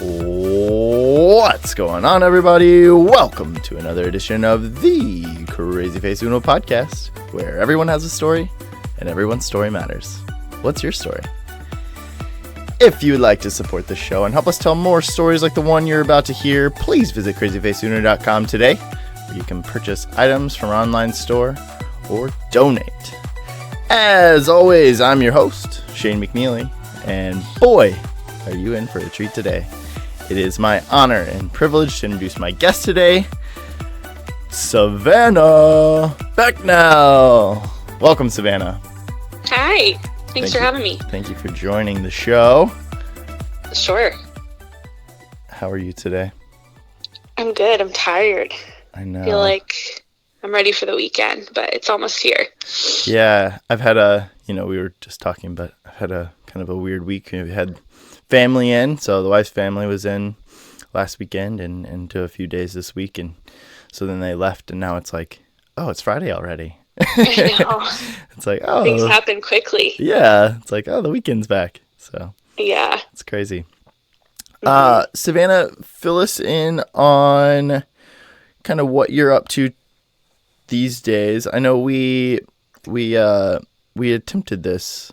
What's going on, everybody? Welcome to another edition of the CrazyFaceUno Podcast, where everyone has a story and everyone's story matters. What's your story? If you would like to support the show and help us tell more stories like the one you're about to hear, please visit CrazyFaceUno.com today, where you can purchase items from our online store or donate. As always, I'm your host, Shane McNeely, and boy, are you in for a treat today. It is my honor and privilege to introduce my guest today, Savannah Becknell. Welcome, Savannah. Hi. Thanks for having me. Thank you for joining the show. Sure. How are you today? I'm good. I'm tired. I know. I feel like I'm ready for the weekend, but it's almost here. Yeah, I've had we were just talking, but I've had a kind of a weird week. We had family in, so the wife's family was in last weekend and into a few days this week, and so then they left, and now it's like, oh, it's Friday already. I know. It's like, oh, things happen quickly. Yeah, it's like, oh, the weekend's back. So yeah, it's crazy. Savannah, fill us in on kind of what you're up to these days. I know we attempted this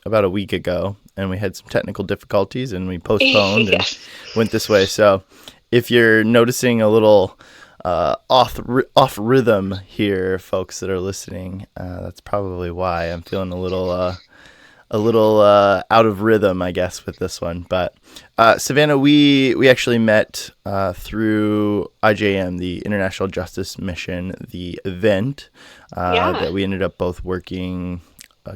about a week ago, and we had some technical difficulties, and we postponed and went this way. So if you're noticing a little off rhythm here, folks that are listening, that's probably why. I'm feeling a little out of rhythm, I guess, with this one. But Savannah, we actually met through IJM, the International Justice Mission, the event that we ended up both working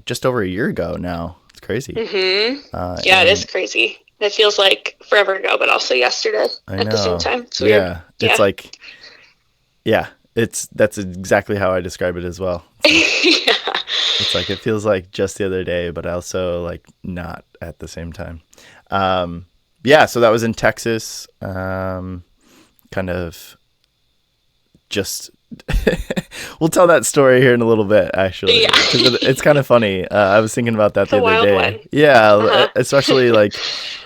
just over a year ago now. It's crazy. Mm-hmm. It is crazy. It feels like forever ago, but also yesterday at the same time. It's weird. It's like, that's exactly how I describe it as well. It's like, it's like it feels like just the other day, but also like not at the same time. So that was in Texas. Kind of just we'll tell that story here in a little bit, actually. Because it's kind of funny. I was thinking about that the other day. One. Yeah, especially like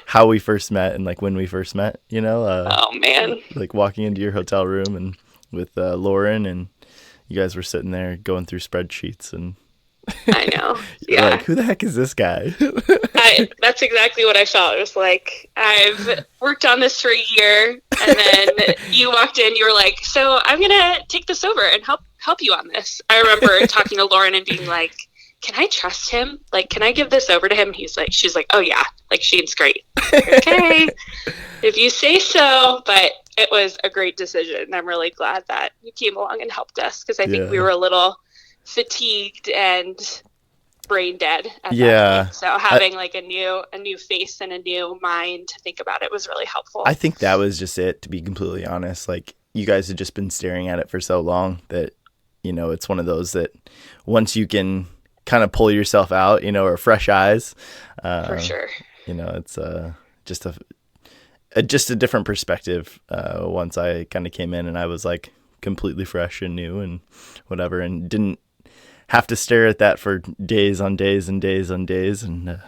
how we first met and like when we first met, you know. Oh man! Like walking into your hotel room and with Lauren, and you guys were sitting there going through spreadsheets, and I know. Yeah. Like, who the heck is this guy? That's exactly what I felt. It was like, I've worked on this for a year, and then you walked in, you were like, so I'm going to take this over and help you on this. I remember talking to Lauren and being like, can I trust him? Like, can I give this over to him? She's like, oh yeah, like Shane's great. Okay, if you say so. But it was a great decision, and I'm really glad that you came along and helped us, because I think we were a little fatigued and brain dead at that point. So having like a new face and a new mind to think about it was really helpful. I think that was just it, to be completely honest. Like, you guys had just been staring at it for so long that, you know, it's one of those that once you can kind of pull yourself out, you know, or fresh eyes, for sure, you know, it's just a different perspective once I kind of came in and I was like completely fresh and new and whatever, and didn't have to stare at that for days on days and days on days, and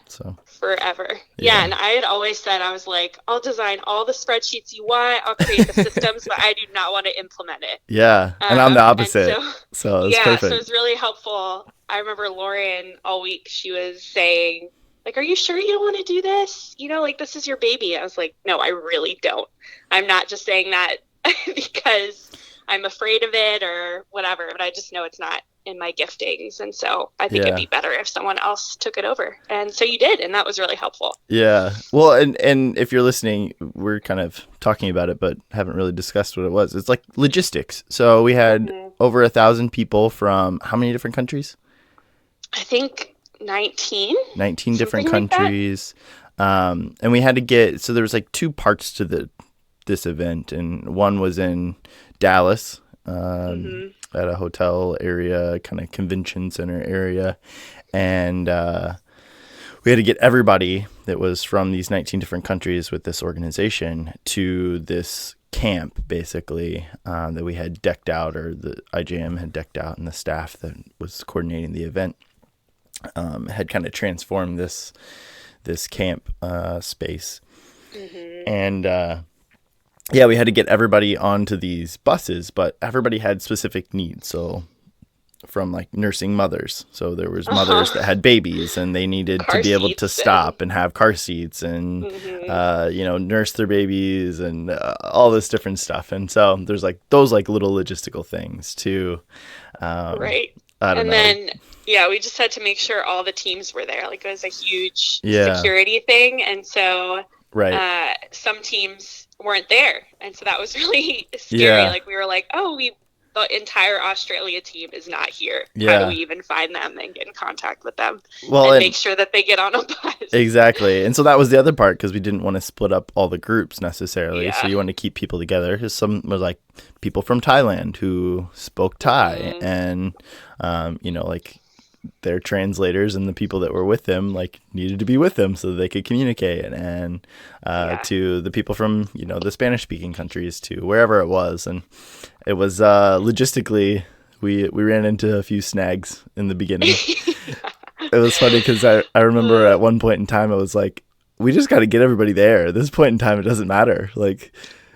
so forever. And I had always said, I was like, I'll design all the spreadsheets you want, I'll create the systems, but I do not want to implement it. And I'm the opposite, so it's perfect. So it's really helpful. I remember Lauren all week, she was saying, like, are you sure you don't want to do this? You know, like, this is your baby. I was like, no, I really don't. I'm not just saying that because I'm afraid of it or whatever, but I just know it's not in my giftings. And so I think it'd be better if someone else took it over. And so you did, and that was really helpful. Yeah. Well, and if you're listening, we're kind of talking about it, but haven't really discussed what it was. It's like logistics. So we had over 1,000 people from how many different countries? I think 19 different countries. And we had to get, so there was like two parts to this event, and one was in Dallas, at a hotel area, kind of convention center area, and we had to get everybody that was from these 19 different countries with this organization to this camp, basically, that we had decked out, or the IJM had decked out, and the staff that was coordinating the event had kind of transformed this camp space. And yeah, we had to get everybody onto these buses, but everybody had specific needs. So from like nursing mothers. So there was mothers that had babies and they needed to be able to stop and have car seats and, nurse their babies and all this different stuff. And so there's like those like little logistical things too. Right. I don't know. Then, we just had to make sure all the teams were there. Like it was a huge security thing. And so some teams weren't there. And so that was really scary. Like we were like, the entire Australia team is not here. How do we even find them and get in contact with them and make sure that they get on a bus? Exactly. And so that was the other part because we didn't want to split up all the groups necessarily. So you want to keep people together. Because some was like people from Thailand who spoke Thai and, like their translators and the people that were with them like needed to be with them so that they could communicate and to the people from the Spanish speaking countries to wherever it was. And it was logistically we ran into a few snags in the beginning. It was funny because I remember at one point in time I was like, we just got to get everybody there. At this point in time it doesn't matter. Like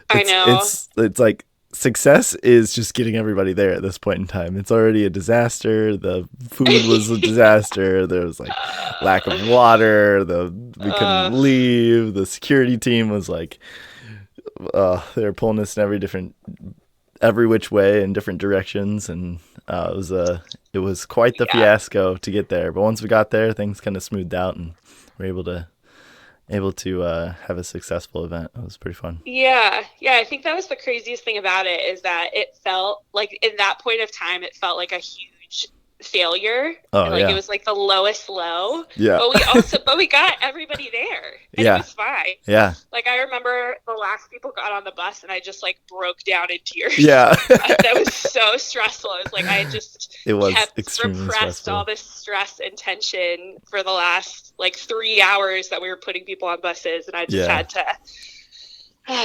I know it's like success is just getting everybody there at this point in time. It's already a disaster. The food was a disaster. There was like lack of water. We couldn't leave. The security team was like, they were pulling us in every which way in different directions. And it was quite the fiasco to get there. But once we got there, things kind of smoothed out and we were able to have a successful event. It was pretty fun. Yeah. I think that was the craziest thing about it is that it felt like in that point of time, it felt like a huge failure. It was like the lowest low. Yeah. But we got everybody there. And it was fine. Yeah. Like I remember the last people got on the bus and I just like broke down in tears. Yeah. That was so stressful. It was like I just extremely repressed stressful. all this stress and tension for the last like 3 hours that we were putting people on buses, and I just had to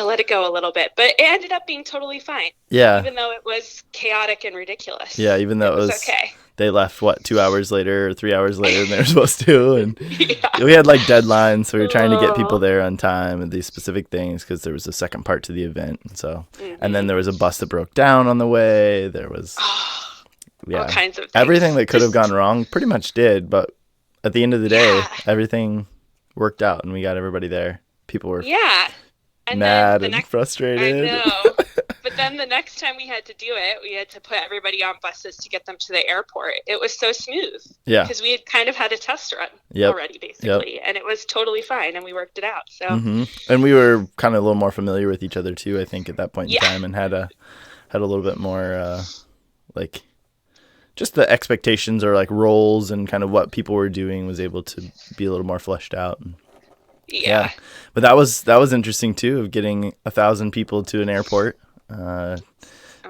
let it go a little bit. But it ended up being totally fine. Yeah. Even though it was chaotic and ridiculous. Yeah, even though it was okay. They left 2 hours later or 3 hours later than they were supposed to, and we had like deadlines, so we were trying to get people there on time and these specific things because there was a second part to the event. And so and then there was a bus that broke down on the way. There was all kinds of things. Everything that could have gone wrong pretty much did, but at the end of the day everything worked out and we got everybody there. People were and mad and frustrated. I know. But then the next time we had to do it, we had to put everybody on buses to get them to the airport. It was so smooth. Yeah. Because we had kind of had a test run already, basically. And it was totally fine, and we worked it out. So. And we were kind of a little more familiar with each other, too, I think, at that point in time, and had a little bit more, just the expectations or, like, roles and kind of what people were doing was able to be a little more fleshed out. Yeah. But that was interesting, too, of getting 1,000 people to an airport.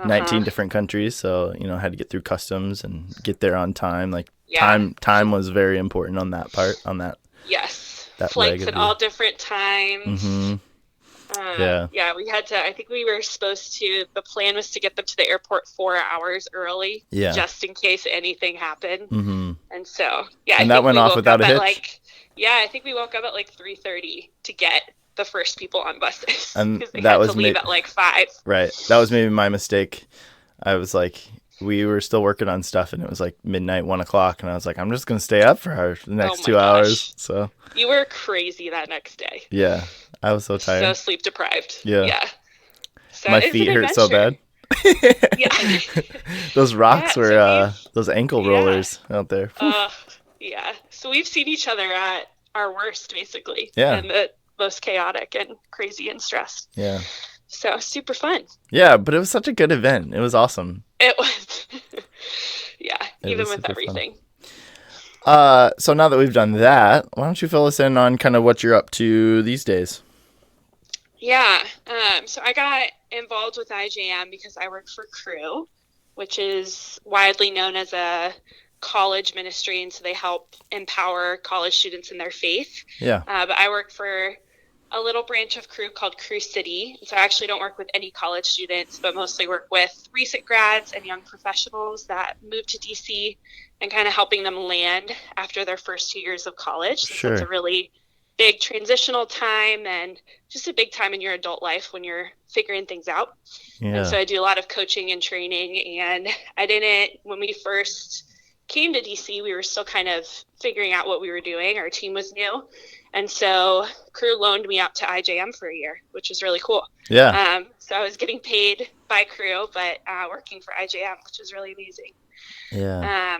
19 different countries, so had to get through customs and get there on time. Like time was very important on that part. On that, that flights at all different times. We had to. I think we were supposed to. The plan was to get them to the airport 4 hours early, just in case anything happened. And so, and that went off without a hitch. I think we woke up at like 3:30 to get the first people on buses, and they had to leave at like 5. Right, that was maybe my mistake. I was like, we were still working on stuff, and it was like midnight, 1 o'clock, and I was like, I'm just gonna stay up for the next 2 hours. So you were crazy that next day. Yeah, I was so tired, so sleep deprived. Yeah. So my feet hurt so bad. Those rocks were those ankle rollers out there. So we've seen each other at our worst, basically. And the most chaotic and crazy and stressed. Yeah. So super fun. Yeah, but it was such a good event. It was awesome. It was. Even with everything. So now that we've done that, why don't you fill us in on kind of what you're up to these days? Yeah. So I got involved with IJM because I work for Cru, which is widely known as a college ministry, and so they help empower college students in their faith. But I work for a little branch of Cru called Cru City, and so I actually don't work with any college students, but mostly work with recent grads and young professionals that move to DC and kind of helping them land after their first 2 years of college. So it's a really big transitional time and just a big time in your adult life when you're figuring things out. Yeah. And so I do a lot of coaching and training. And when we first came to DC, we were still kind of figuring out what we were doing. Our team was new. And so Cru loaned me out to IJM for a year, which was really cool. Yeah. So I was getting paid by Cru, but working for IJM, which was really amazing. Yeah.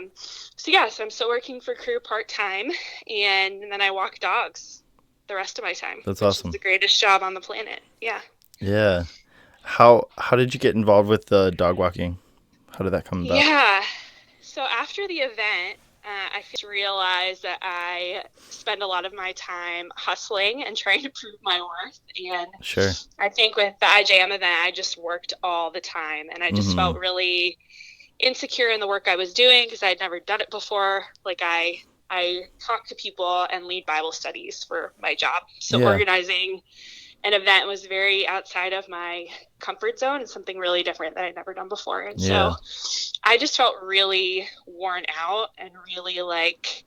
So I'm still working for Cru part-time, and then I walk dogs the rest of my time. That's which awesome. is the greatest job on the planet. Yeah. Yeah. How did you get involved with the dog walking? How did that come about? Yeah. So after the event, I realized that I spend a lot of my time hustling and trying to prove my worth. And Sure. I think with the IJM event, I just worked all the time, and I just felt really insecure in the work I was doing because I'd never done it before. Like I talk to people and lead Bible studies for my job. So organizing an event was very outside of my comfort zone and something really different that I'd never done before. And so I just felt really worn out and really like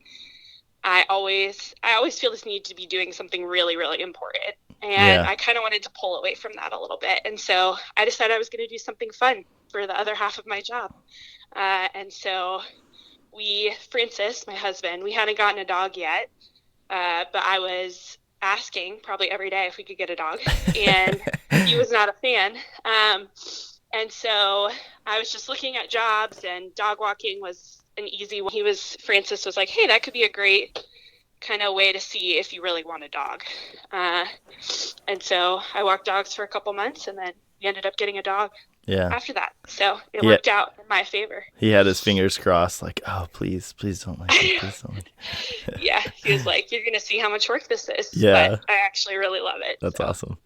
I always feel this need to be doing something really, really important. And I kind of wanted to pull away from that a little bit. And so I decided I was going to do something fun for the other half of my job. And so Francis, my husband, we hadn't gotten a dog yet, but I was asking probably every day if we could get a dog, and he was not a fan. And so I was just looking at jobs, and dog walking was an easy one. Francis was like, hey, that could be a great kind of way to see if you really want a dog. And so I walked dogs for a couple months, and then we ended up getting a dog after that. So it worked out in my favor. He had his fingers crossed, like, oh, please don't like it. Please don't like it. Yeah, he was like, you're going to see how much work this is. Yeah. But I actually really love it. That's awesome.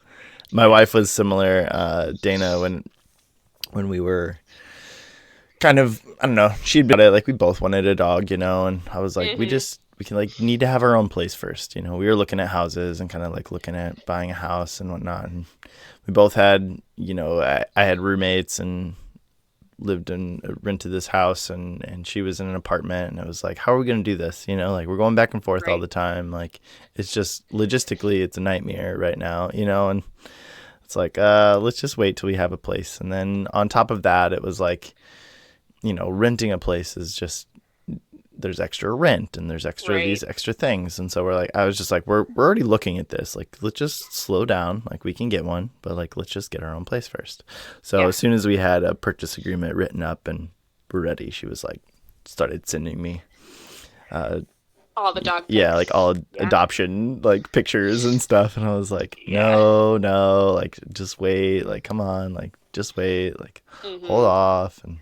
My wife was similar, Dana, when we were kind of, I don't know, she'd been it, like we both wanted a dog, and I was like, we can like need to have our own place first. We were looking at houses and kind of like looking at buying a house and whatnot. And we both had, I had roommates and rented this house, and she was in an apartment, and it was like, how are we going to do this? Like we're going back and forth all the time. Like it's just logistically, it's a nightmare right now, and it's like, let's just wait till we have a place. And then on top of that, it was like, renting a place is just, there's extra rent and there's extra these extra things. And so I was just like, we're already looking at this. Like, let's just slow down. Like we can get one, but like, let's just get our own place first. So as soon as we had a purchase agreement written up and we're ready, she was like, started sending me, all the dog pics. Yeah, like all adoption like pictures and stuff. And I was like, no, like just wait, like come on, like just wait, like hold off. And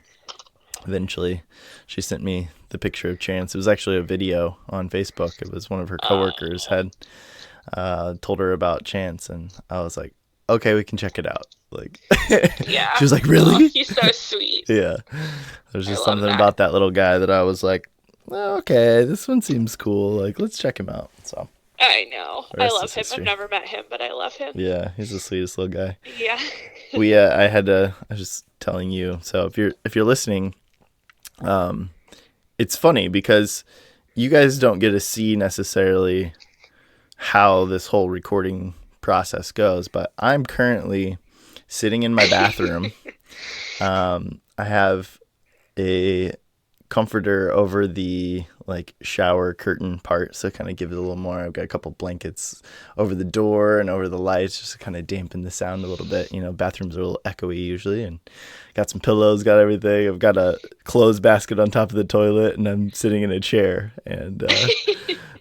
eventually she sent me the picture of Chance. It was actually a video on Facebook. It was one of her coworkers had told her about Chance, and I was like, okay, we can check it out. Like, she was like, really? Oh, he's so sweet. Yeah. There's just something about that little guy that I was like, well, okay, this one seems cool. Like, let's check him out. So I know. I love him. I've never met him, but I love him. Yeah, he's the sweetest little guy. Yeah. I was just telling you. So if you're listening, it's funny because you guys don't get to see necessarily how this whole recording process goes, but I'm currently sitting in my bathroom. I have a comforter over the like shower curtain part, so kind of give it a little more. I've got a couple blankets over the door and over the lights just to kind of dampen the sound a little bit. Bathrooms are a little echoey usually, and got some pillows, got everything. I've got a clothes basket on top of the toilet, and I'm sitting in a chair, and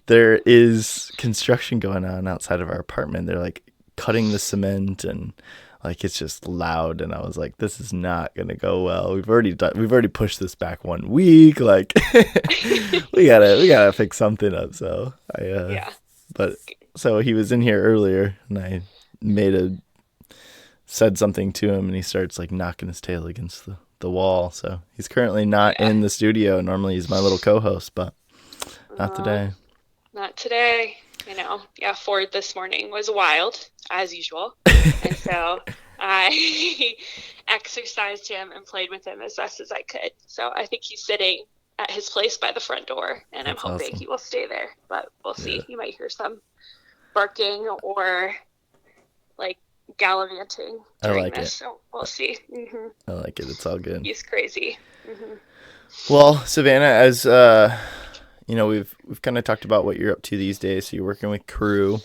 there is construction going on outside of our apartment. They're like cutting the cement, and like it's just loud, and I was like, this is not gonna go well. We've already pushed this back 1 week. Like we gotta fix something up. So so he was in here earlier, and I said something to him, and he starts like knocking his tail against the wall. So he's currently not in the studio. Normally he's my little co-host, but not today. Not today. Ford this morning was wild, as usual. And so I exercised him and played with him as best as I could. So I think he's sitting at his place by the front door, and I'm hoping he will stay there. But we'll see. You might hear some barking or like gallivanting during like this. it. So we'll see. I like it. It's all good. He's crazy. Well, Savannah, as we've kind of talked about what you're up to these days. So you're working with Cru.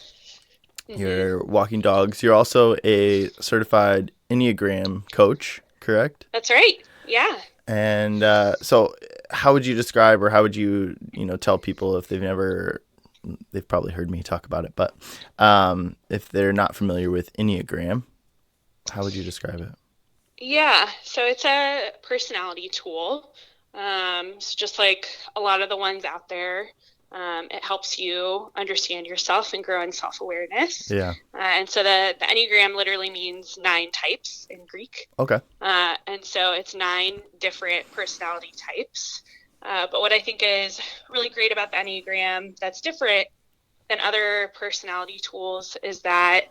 You're walking dogs. You're also a certified Enneagram coach, correct? That's right. Yeah. And so how would you describe, or how would you, tell people if they've probably heard me talk about it, but if they're not familiar with Enneagram, how would you describe it? Yeah. So it's a personality tool. So just like a lot of the ones out there, it helps you understand yourself and grow in self-awareness. Yeah. And so the Enneagram literally means 9 types in Greek. Okay. And so it's 9 different personality types. But what I think is really great about the Enneagram that's different than other personality tools is that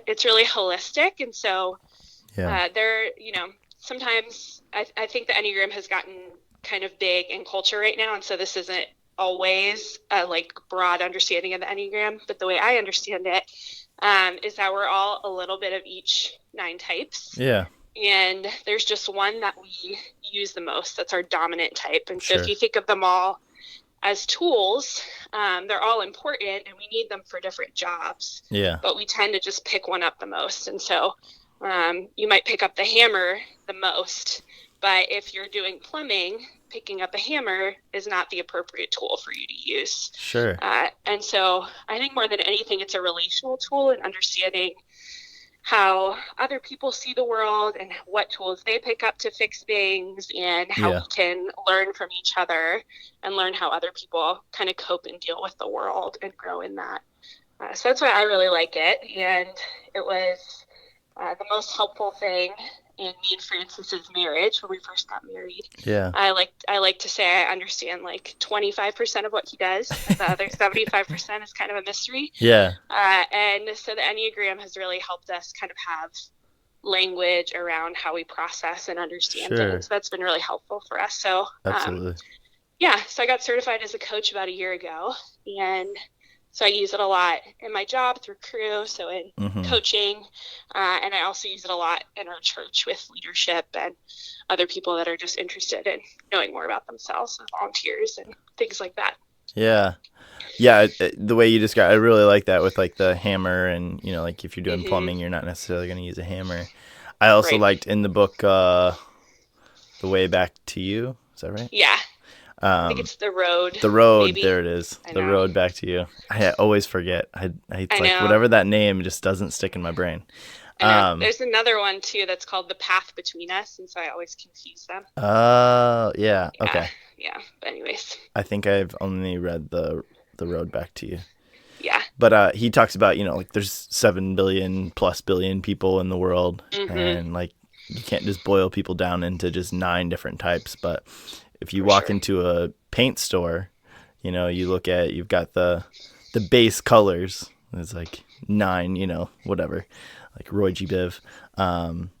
it's really holistic. And so sometimes I think the Enneagram has gotten kind of big in culture right now. And so this isn't always a broad understanding of the Enneagram, but the way I understand it is that we're all a little bit of each 9 types. Yeah. And there's just one that we use the most. That's our dominant type. And so Sure. if you think of them all as tools, they're all important and we need them for different jobs. Yeah. But we tend to just pick one up the most. And so you might pick up the hammer the most. But if you're doing plumbing, picking up a hammer is not the appropriate tool for you to use. Sure. And so I think more than anything, it's a relational tool and understanding how other people see the world and what tools they pick up to fix things and how we can learn from each other and learn how other people kind of cope and deal with the world and grow in that. So that's why I really like it. And it was the most helpful thing in me and Francis's marriage when we first got married. Yeah. I like to say I understand 25% of what he does. The other 75% is kind of a mystery. Yeah. And so the Enneagram has really helped us kind of have language around how we process and understand things. That's been really helpful for us. So absolutely. So I got certified as a coach about a year ago, and so I use it a lot in my job through Cru, so in coaching, and I also use it a lot in our church with leadership and other people that are just interested in knowing more about themselves and volunteers and things like that. Yeah. Yeah, the way you describe, I really like that with the hammer and, if you're doing plumbing, you're not necessarily going to use a hammer. I also liked in the book, The Way Back to You. Is that right? Yeah. I think it's The Road. The Road, maybe. There it is. The Road Back to You. I always forget. I know. Whatever that name just doesn't stick in my brain. There's another one too that's called The Path Between Us, and so I always confuse them. Yeah. Okay. Yeah, but anyways. I think I've only read The Road Back to You. Yeah. But he talks about, there's 7 billion plus billion people in the world, and you can't just boil people down into just 9 different types, but if you walk into a paint store, you've got the base colors. It's 9, whatever, like Roy G. Biv.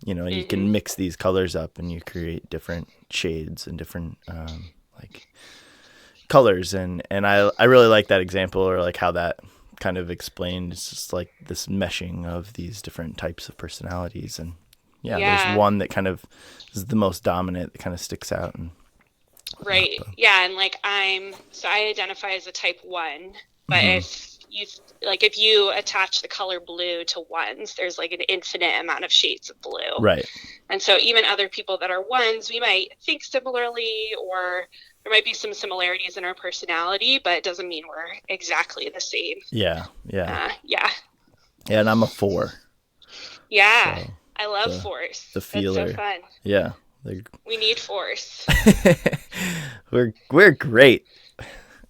You can mix these colors up and you create different shades and different colors. And I really like that example, or how that kind of explained. It's just this meshing of these different types of personalities. And there's one that kind of is the most dominant that kind of sticks out. And right. Yeah. And I identify as a type 1, but if you attach the color blue to ones, there's an infinite amount of shades of blue. Right. And so even other people that are ones, we might think similarly, or there might be some similarities in our personality, but it doesn't mean we're exactly the same. Yeah. Yeah. And I'm a 4. Yeah. So I love 4s. The feeler. That's so fun. Yeah. We need 4s. We're great.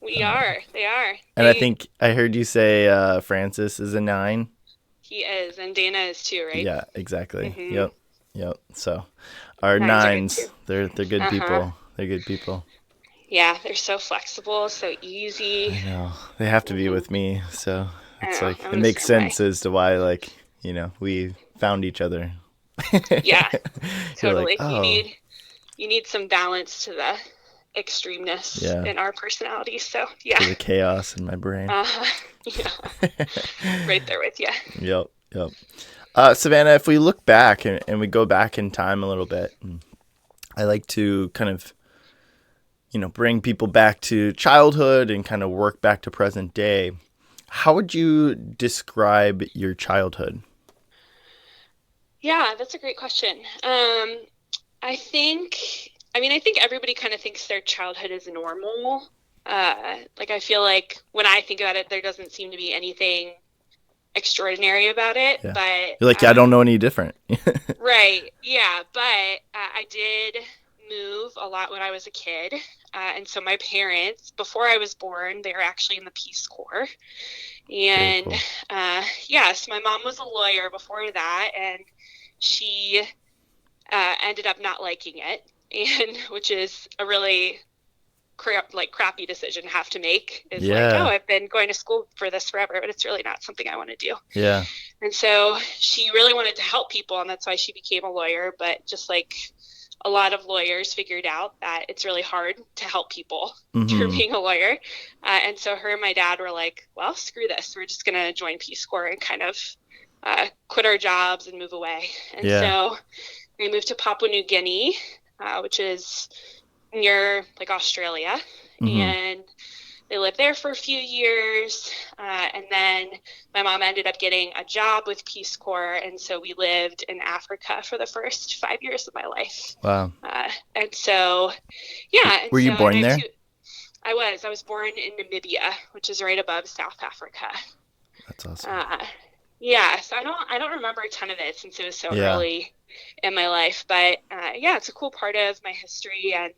We are. They are. And I think I heard you say Francis is a 9. He is, and Dana is too, right? Yeah, exactly. Yep. So our 9s, they're good people. They're good people. Yeah, they're so flexible, so easy. I know. They have to be with me, so it's it makes sense as to why we found each other. Yeah, totally. Oh. You need some balance to extremeness Yeah. in our personalities. So yeah. To the chaos in my brain. Yeah. Right there with you. Yep. Savannah, if we look back and we go back in time a little bit, I like to kind of, bring people back to childhood and kind of work back to present day. How would you describe your childhood? Yeah, that's a great question. I think everybody kind of thinks their childhood is normal. Like I feel like when I think about it, there doesn't seem to be anything extraordinary about it. Yeah. But You're like, I don't know any different. Right. Yeah. But I did move a lot when I was a kid. And so my parents, before I was born, they were actually in the Peace Corps. And Cool. yes, my mom was a lawyer before that, and she ended up not liking it, and which is a really crappy decision to have to make. Is like, oh, I've been going to school for this forever, but it's really not something I want to do. Yeah. And so she really wanted to help people, and that's why she became a lawyer. But just like a lot of lawyers figured out that it's really hard to help people through being a lawyer. And so her and my dad were like, well, screw this. We're just going to join Peace Corps and kind of quit our jobs and move away. And so we moved to Papua New Guinea, which is near like Australia. And they lived there for a few years. And then my mom ended up getting a job with Peace Corps. And so we lived in Africa for the first 5 years of my life. Wow. And so, yeah. Were you born there? I was born in Namibia, which is right above South Africa. That's awesome. Yeah. So I don't remember a ton of it since it was so early in my life, but it's a cool part of my history. And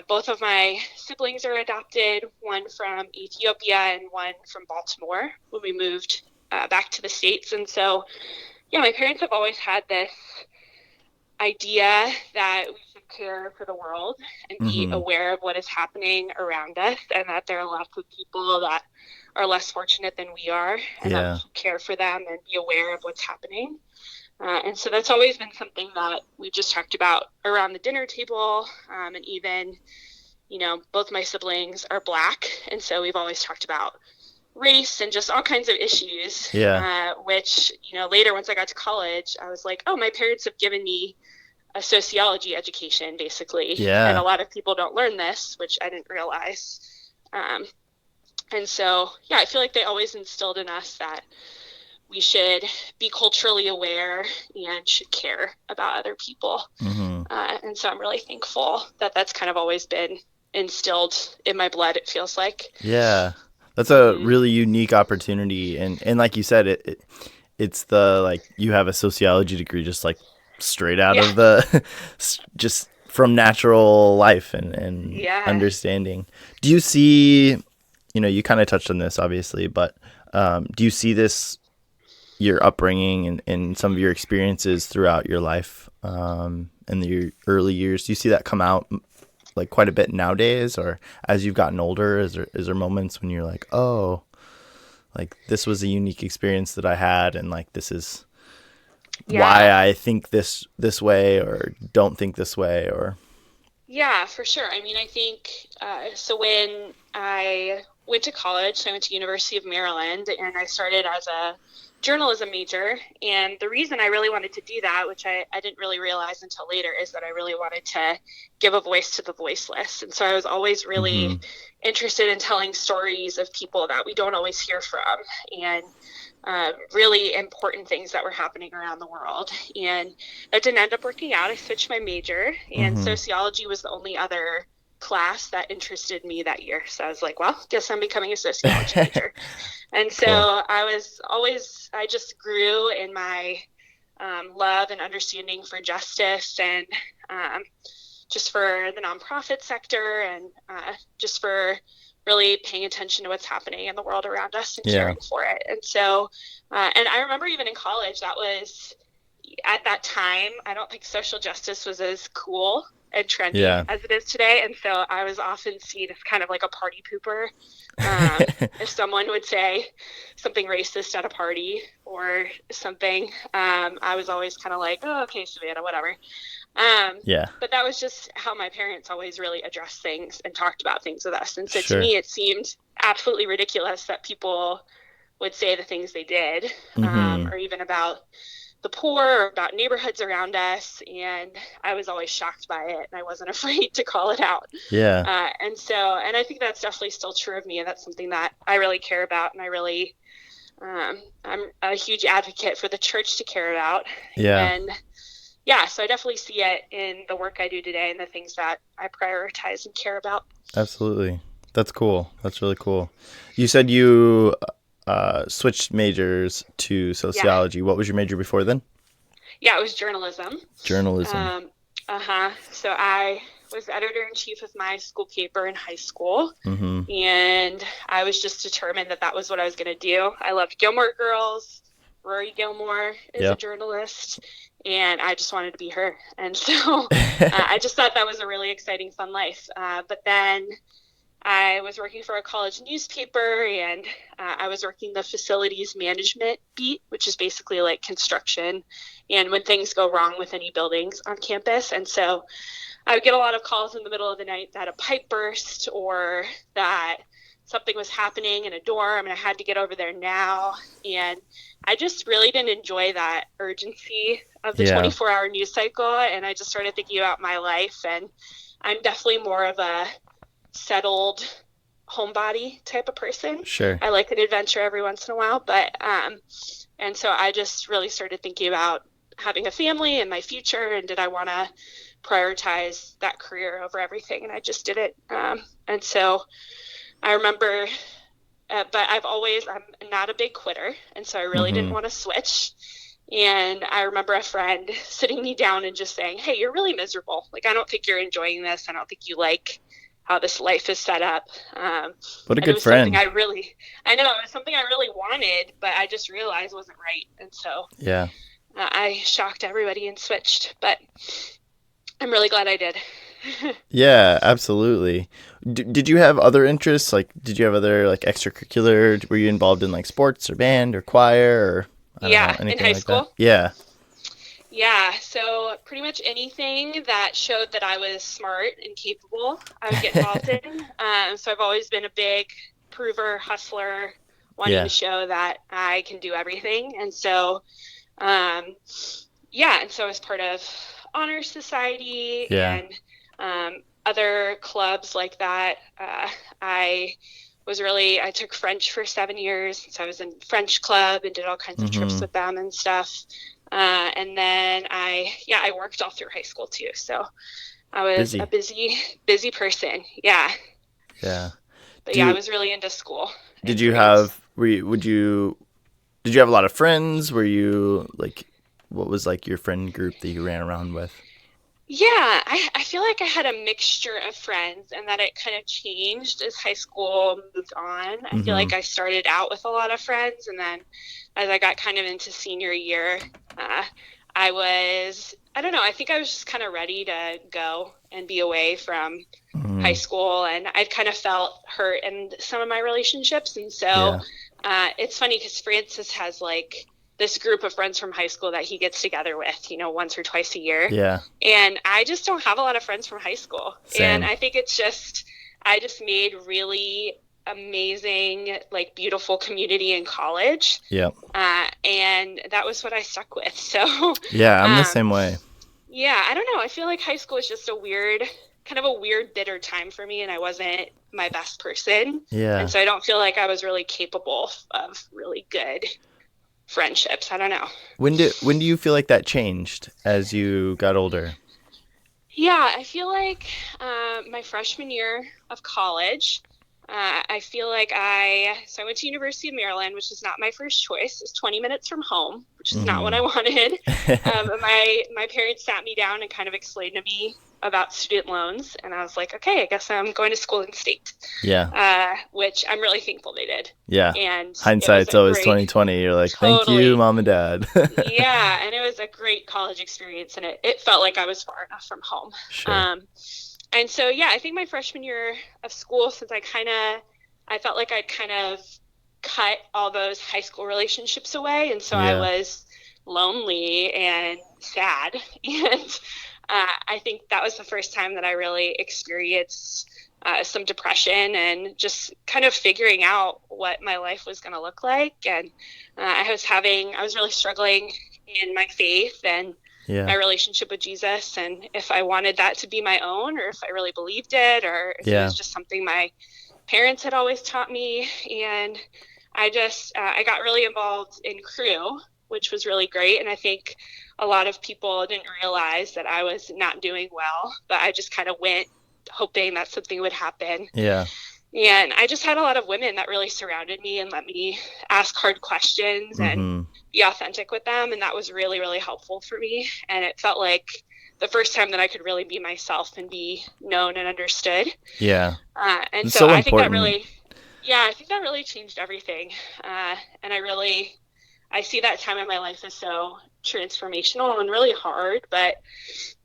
both of my siblings are adopted, one from Ethiopia and one from Baltimore when we moved back to the States. And so, my parents have always had this idea that we should care for the world and be aware of what is happening around us, and that there are lots of people that are less fortunate than we are, and that we should care for them and be aware of what's happening. And so that's always been something that we've just talked about around the dinner table. And even, both my siblings are Black. And so we've always talked about race and just all kinds of issues, which, later once I got to college, I was like, oh, my parents have given me a sociology education, basically. Yeah. And a lot of people don't learn this, which I didn't realize. And so, I feel like they always instilled in us that we should be culturally aware and should care about other people. And so I'm really thankful that that's kind of always been instilled in my blood, it feels like. Yeah. That's a really unique opportunity. And like you said, it's the, like, you have a sociology degree just like straight out of the, just from natural life and understanding. Do you see, you kind of touched on this obviously, but do you see this, your upbringing and some of your experiences throughout your life in your early years, do you see that come out like quite a bit nowadays, or as you've gotten older, is there moments when you're like, oh, like this was a unique experience that I had, and like this is why I think this way or don't think this way? Or for sure. I mean, I think so when I went to college, so I went to University of Maryland, and I started as a journalism major. And the reason I really wanted to do that, which I didn't really realize until later, is that I really wanted to give a voice to the voiceless. And so I was always really interested in telling stories of people that we don't always hear from, and really important things that were happening around the world. And that didn't end up working out. I switched my major, and sociology was the only other class that interested me that year. So I was like, well, guess I'm becoming a sociology major. And so I just grew in my love and understanding for justice, and just for the nonprofit sector, and just for really paying attention to what's happening in the world around us and caring for it. And so, and I remember even in college, that was, at that time, I don't think social justice was as cool and trendy as it is today. And so I was often seen as kind of like a party pooper. If someone would say something racist at a party or something, I was always kind of like, oh, okay, Savannah, whatever. Yeah. But that was just how my parents always really addressed things and talked about things with us. And so to Sure. me, it seemed absolutely ridiculous that people would say the things they did, Mm-hmm. or even about the poor or about neighborhoods around us. And I was always shocked by it, and I wasn't afraid to call it out. Yeah. And I think that's definitely still true of me. And that's something that I really care about. And I'm a huge advocate for the church to care about. Yeah. And yeah, so I definitely see it in the work I do today and the things that I prioritize and care about. Absolutely. That's cool. That's really cool. You said you switched majors to sociology. Yeah. What was your major before then? Yeah, it was journalism. Journalism. So I was editor-in-chief of my school paper in high school, mm-hmm. and I was just determined that that was what I was going to do. I loved Gilmore Girls. Rory Gilmore is a journalist, and I just wanted to be her. And so I just thought that was a really exciting, fun life. But then I was working for a college newspaper, and I was working the facilities management beat, which is basically like construction and when things go wrong with any buildings on campus. And so I would get a lot of calls in the middle of the night that a pipe burst or that something was happening in a dorm and I had to get over there now. And I just really didn't enjoy that urgency of the 24-hour news cycle. And I just started thinking about my life, and I'm definitely more of a settled homebody type of person. Sure. I like an adventure every once in a while, but and so I just really started thinking about having a family and my future, and did I want to prioritize that career over everything, and I just did it. And so I remember, but I'm not a big quitter, and so I really didn't want to switch. And I remember a friend sitting me down and just saying, "Hey, you're really miserable. Like, I don't think you're enjoying this. I don't think you like how this life is set up." What a good friend. I know it was something I really wanted, but I just realized wasn't right. And so I shocked everybody and switched, but I'm really glad I did. Yeah, absolutely. Did you have other interests? Like, did you have other like extracurricular? Were you involved in like sports or band or choir or in high school? That? Yeah, so pretty much anything that showed that I was smart and capable, I would get involved in. So I've always been a big prover, hustler, wanting to show that I can do everything. And so, and so as part of Honor Society and other clubs like that, I took French for 7 years. So I was in French club and did all kinds of trips with them and stuff. And then I worked all through high school too. So I was a busy person. Yeah. Yeah. But I was really into school. Did you have a lot of friends? Were you like, what was like your friend group that you ran around with? Yeah, I feel like I had a mixture of friends, and that it kind of changed as high school moved on. I feel like I started out with a lot of friends, and then as I got kind of into senior year, I think I was just kind of ready to go and be away from high school, and I'd kind of felt hurt in some of my relationships. And so it's funny because Francis has like this group of friends from high school that he gets together with, once or twice a year. Yeah. And I just don't have a lot of friends from high school. Same. And I think I just made really amazing, like beautiful community in college. Yeah. And that was what I stuck with. So yeah, I'm the same way. Yeah. I don't know. I feel like high school is just a weird, bitter time for me. And I wasn't my best person. Yeah. And so I don't feel like I was really capable of really good friendships. I don't know. When do you feel like that changed as you got older? Yeah, I feel like my freshman year of college, I feel like I went to University of Maryland, which is not my first choice. It's 20 minutes from home, which is not what I wanted. My parents sat me down and kind of explained to me about student loans, and I was like, okay, I guess I'm going to school in state. Yeah. Which I'm really thankful they did. Yeah. And hindsight's always 20/20. You're like, thank you, mom and dad. Yeah, and it was a great college experience, and it felt like I was far enough from home. Sure. And so, I think my freshman year of school, since I felt like I'd kind of cut all those high school relationships away, and so I was lonely and sad, and I think that was the first time that I really experienced some depression and just kind of figuring out what my life was going to look like. And I was really struggling in my faith and my relationship with Jesus, and if I wanted that to be my own, or if I really believed it, or if it was just something my parents had always taught me. And I got really involved in Cru, which was really great. And I think a lot of people didn't realize that I was not doing well, but I just kind of went hoping that something would happen. Yeah. And I just had a lot of women that really surrounded me and let me ask hard questions and be authentic with them. And that was really, really helpful for me. And it felt like the first time that I could really be myself and be known and understood. Yeah. And it's so I important. think that really changed everything. And I see that time in my life as so transformational and really hard, but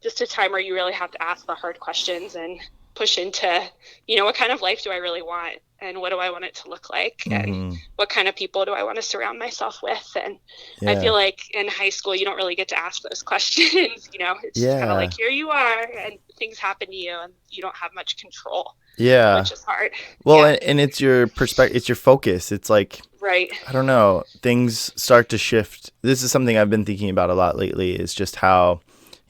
just a time where you really have to ask the hard questions and push into, what kind of life do I really want, and what do I want it to look like, and what kind of people do I want to surround myself with. And I feel like in high school you don't really get to ask those questions. It's just kind of like, here you are, and things happen to you and you don't have much control, which is hard. And it's your perspective, it's your focus. It's like, right, I don't know, things start to shift. This is something I've been thinking about a lot lately, is just how,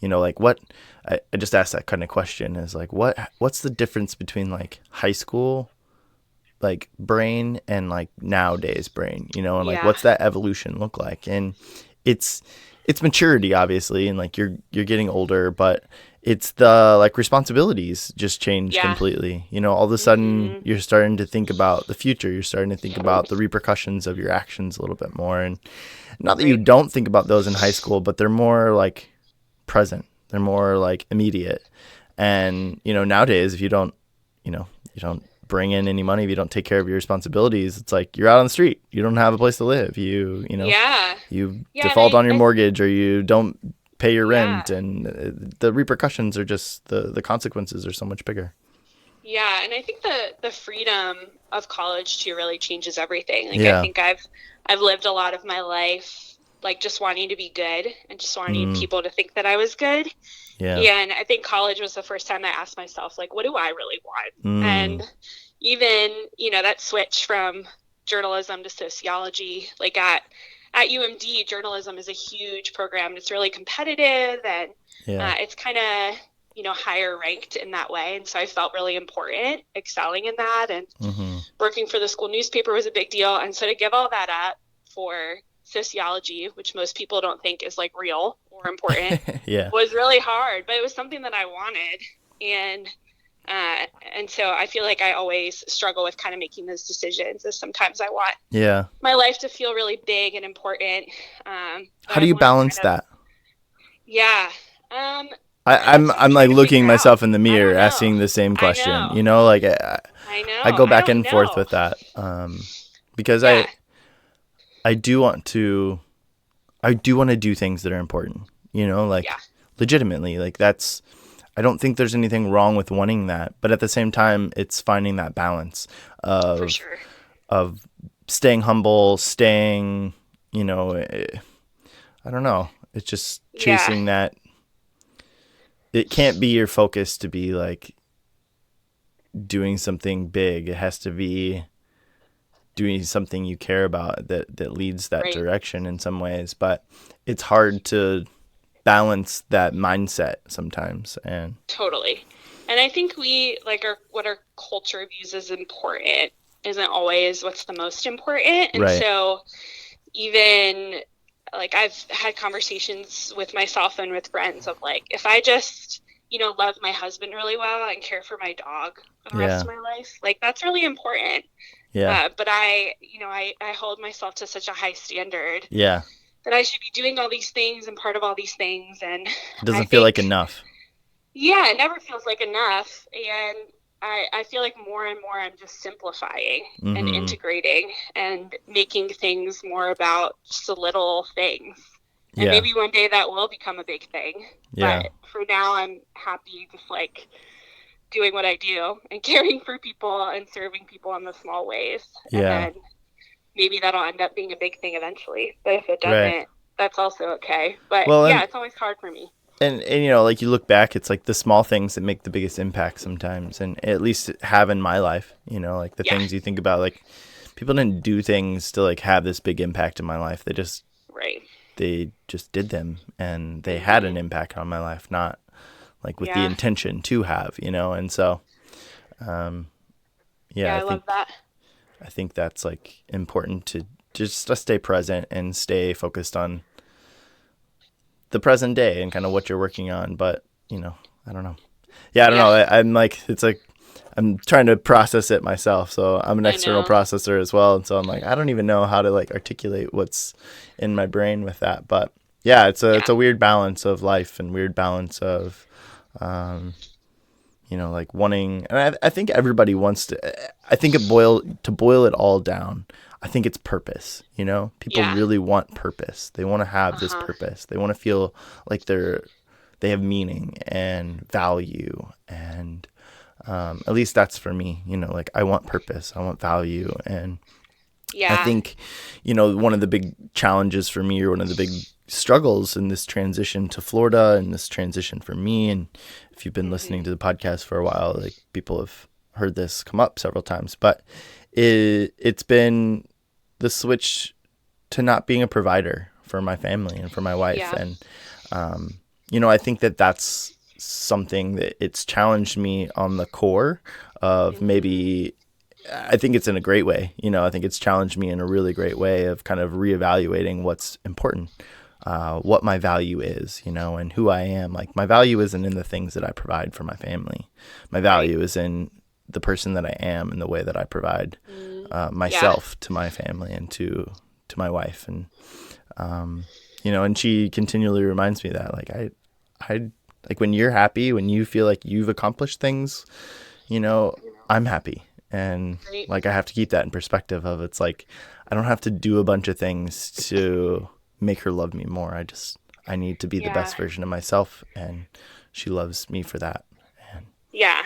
like what I just asked that kind of question, is like, what's the difference between like high school, like brain, and like nowadays brain, and like, what's that evolution look like? And it's maturity, obviously. And like, you're getting older, but it's the like responsibilities just change completely. All of a sudden you're starting to think about the future. You're starting to think about the repercussions of your actions a little bit more. And not that you don't think about those in high school, but they're more like present. They're more like immediate. And, nowadays, if you don't bring in any money, if you don't take care of your responsibilities, it's like you're out on the street. You don't have a place to live. You default on your mortgage, or you don't pay your rent, and the repercussions are just the consequences are so much bigger. Yeah. And I think the freedom of college too really changes everything. I think I've lived a lot of my life like just wanting to be good and just wanting people to think that I was good. Yeah. And I think college was the first time I asked myself, like, what do I really want? And even, that switch from journalism to sociology, like at UMD, journalism is a huge program. It's really competitive, and it's kind of, higher ranked in that way. And so I felt really important excelling in that, and working for the school newspaper was a big deal. And so to give all that up for sociology, which most people don't think is like real or important, was really hard, but it was something that I wanted. And so I feel like I always struggle with kind of making those decisions, as sometimes I want my life to feel really big and important. How do you balance that? I'm like looking myself in the mirror, asking the same question. I know. I go back and forth with that, because I do want to do things that are important, legitimately. Like, that's, I don't think there's anything wrong with wanting that, but at the same time, it's finding that balance of staying humble, staying, I don't know. It's just chasing that. It can't be your focus to be like doing something big. It has to be doing something you care about that leads that direction in some ways. But it's hard to balance that mindset sometimes. And totally. And I think what our culture views as important isn't always what's the most important. And so even like I've had conversations with myself and with friends of like, if I just, love my husband really well and care for my dog for the rest of my life, like that's really important. But I hold myself to such a high standard. That I should be doing all these things and part of all these things. And it doesn't feel like enough. Yeah, it never feels like enough. And I feel like more and more I'm just simplifying and integrating and making things more about just the little things. And maybe one day that will become a big thing. But for now, I'm happy just like doing what I do and caring for people and serving people in the small ways. And then maybe that'll end up being a big thing eventually. But if it doesn't, that's also okay. But it's always hard for me. And you know, like you look back, it's like the small things that make the biggest impact sometimes, and at least have in my life, you know, like the things you think about, like people didn't do things to like have this big impact in my life. Right. They just did them, and they had an impact on my life, not like with the intention to have, you know. And so, I love that. I think that's like important to just to stay present and stay focused on the present day and kind of what you're working on. But, you know, I don't know. Yeah, I don't know. I'm like, it's like, I'm trying to process it myself. So I'm an external processor as well. And so I'm like, I don't even know how to like articulate what's in my brain with that. But yeah, it's a weird balance of life and weird balance of, you know, like wanting, and I think everybody wants to, I think to boil it all down, I think it's purpose, you know? People really want purpose. They want to have this purpose. They want to feel like they have meaning and value. And at least that's for me, you know, like I want purpose. I want value. And I think, you know, one of the big challenges for me, or one of the big struggles in this transition to Florida and this transition for me, and if you've been listening to the podcast for a while, like people have heard this come up several times, but it's been the switch to not being a provider for my family and for my wife. And, you know, I think that that's something that it's challenged me on the core of maybe, I think it's in a great way, you know, I think it's challenged me in a really great way of kind of reevaluating what's important, what my value is, you know, and who I am. Like my value isn't in the things that I provide for my family. My value is in the person that I am and the way that I provide myself to my family and to my wife. And, you know, and she continually reminds me that like, I like when you're happy, when you feel like you've accomplished things, you know, I'm happy. And like, I have to keep that in perspective of, it's like, I don't have to do a bunch of things to make her love me more. I need to be the best version of myself, and she loves me for that. And yeah,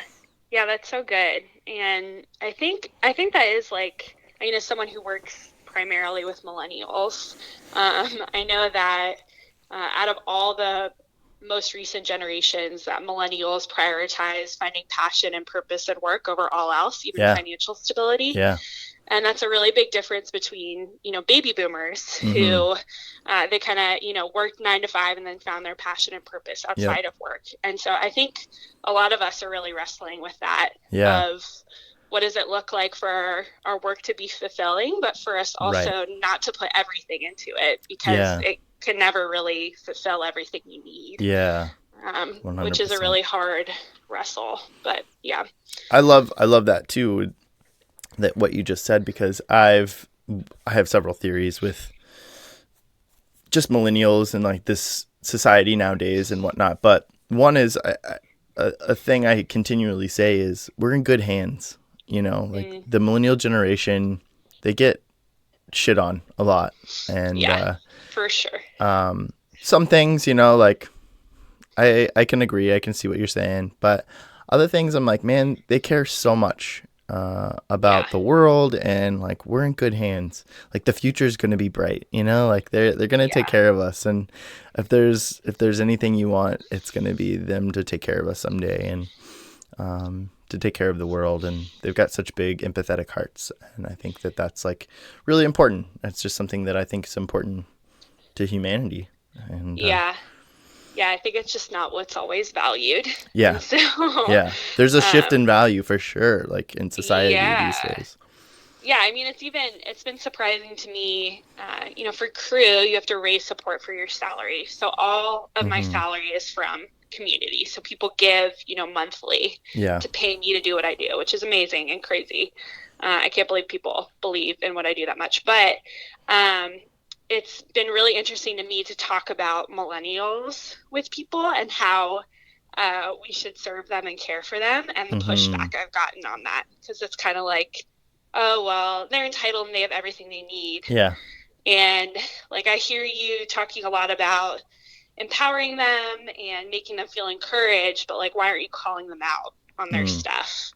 that's so good. And I think that is like, I mean, as someone who works primarily with millennials, I know that out of all the most recent generations, that millennials prioritize finding passion and purpose at work over all else, even financial stability. Yeah. And that's a really big difference between, you know, baby boomers who they kind of, you know, worked 9 to 5 and then found their passion and purpose outside of work. And so I think a lot of us are really wrestling with that of what does it look like for our work to be fulfilling, but for us also not to put everything into it, because it can never really fulfill everything you need. Yeah. 100%. Which is a really hard wrestle, but yeah. I love that too, that what you just said, because I have several theories with just millennials and like this society nowadays and whatnot. But one is a thing I continually say is we're in good hands. You know, like the millennial generation, they get shit on a lot. And for sure. Some things, you know, like I can agree. I can see what you're saying. But other things, I'm like, man, they care so much about the world, and like we're in good hands. Like the future is going to be bright, you know, like they're going to take care of us. And if there's anything you want, it's going to be them to take care of us someday, and to take care of the world. And they've got such big empathetic hearts, and I think that that's like really important. That's just something that I think is important to humanity. And I think it's just not what's always valued. Yeah. So, there's a shift in value for sure, like in society these days. Yeah, I mean, it's been surprising to me, you know, for Cru, you have to raise support for your salary. So all of my salary is from community. So people give, you know, monthly to pay me to do what I do, which is amazing and crazy. I can't believe people believe in what I do that much. But it's been really interesting to me to talk about millennials with people and how we should serve them and care for them, and the pushback I've gotten on that, because it's kind of like, oh, well, they're entitled and they have everything they need. Yeah. And like, I hear you talking a lot about empowering them and making them feel encouraged, but like, why aren't you calling them out on their stuff?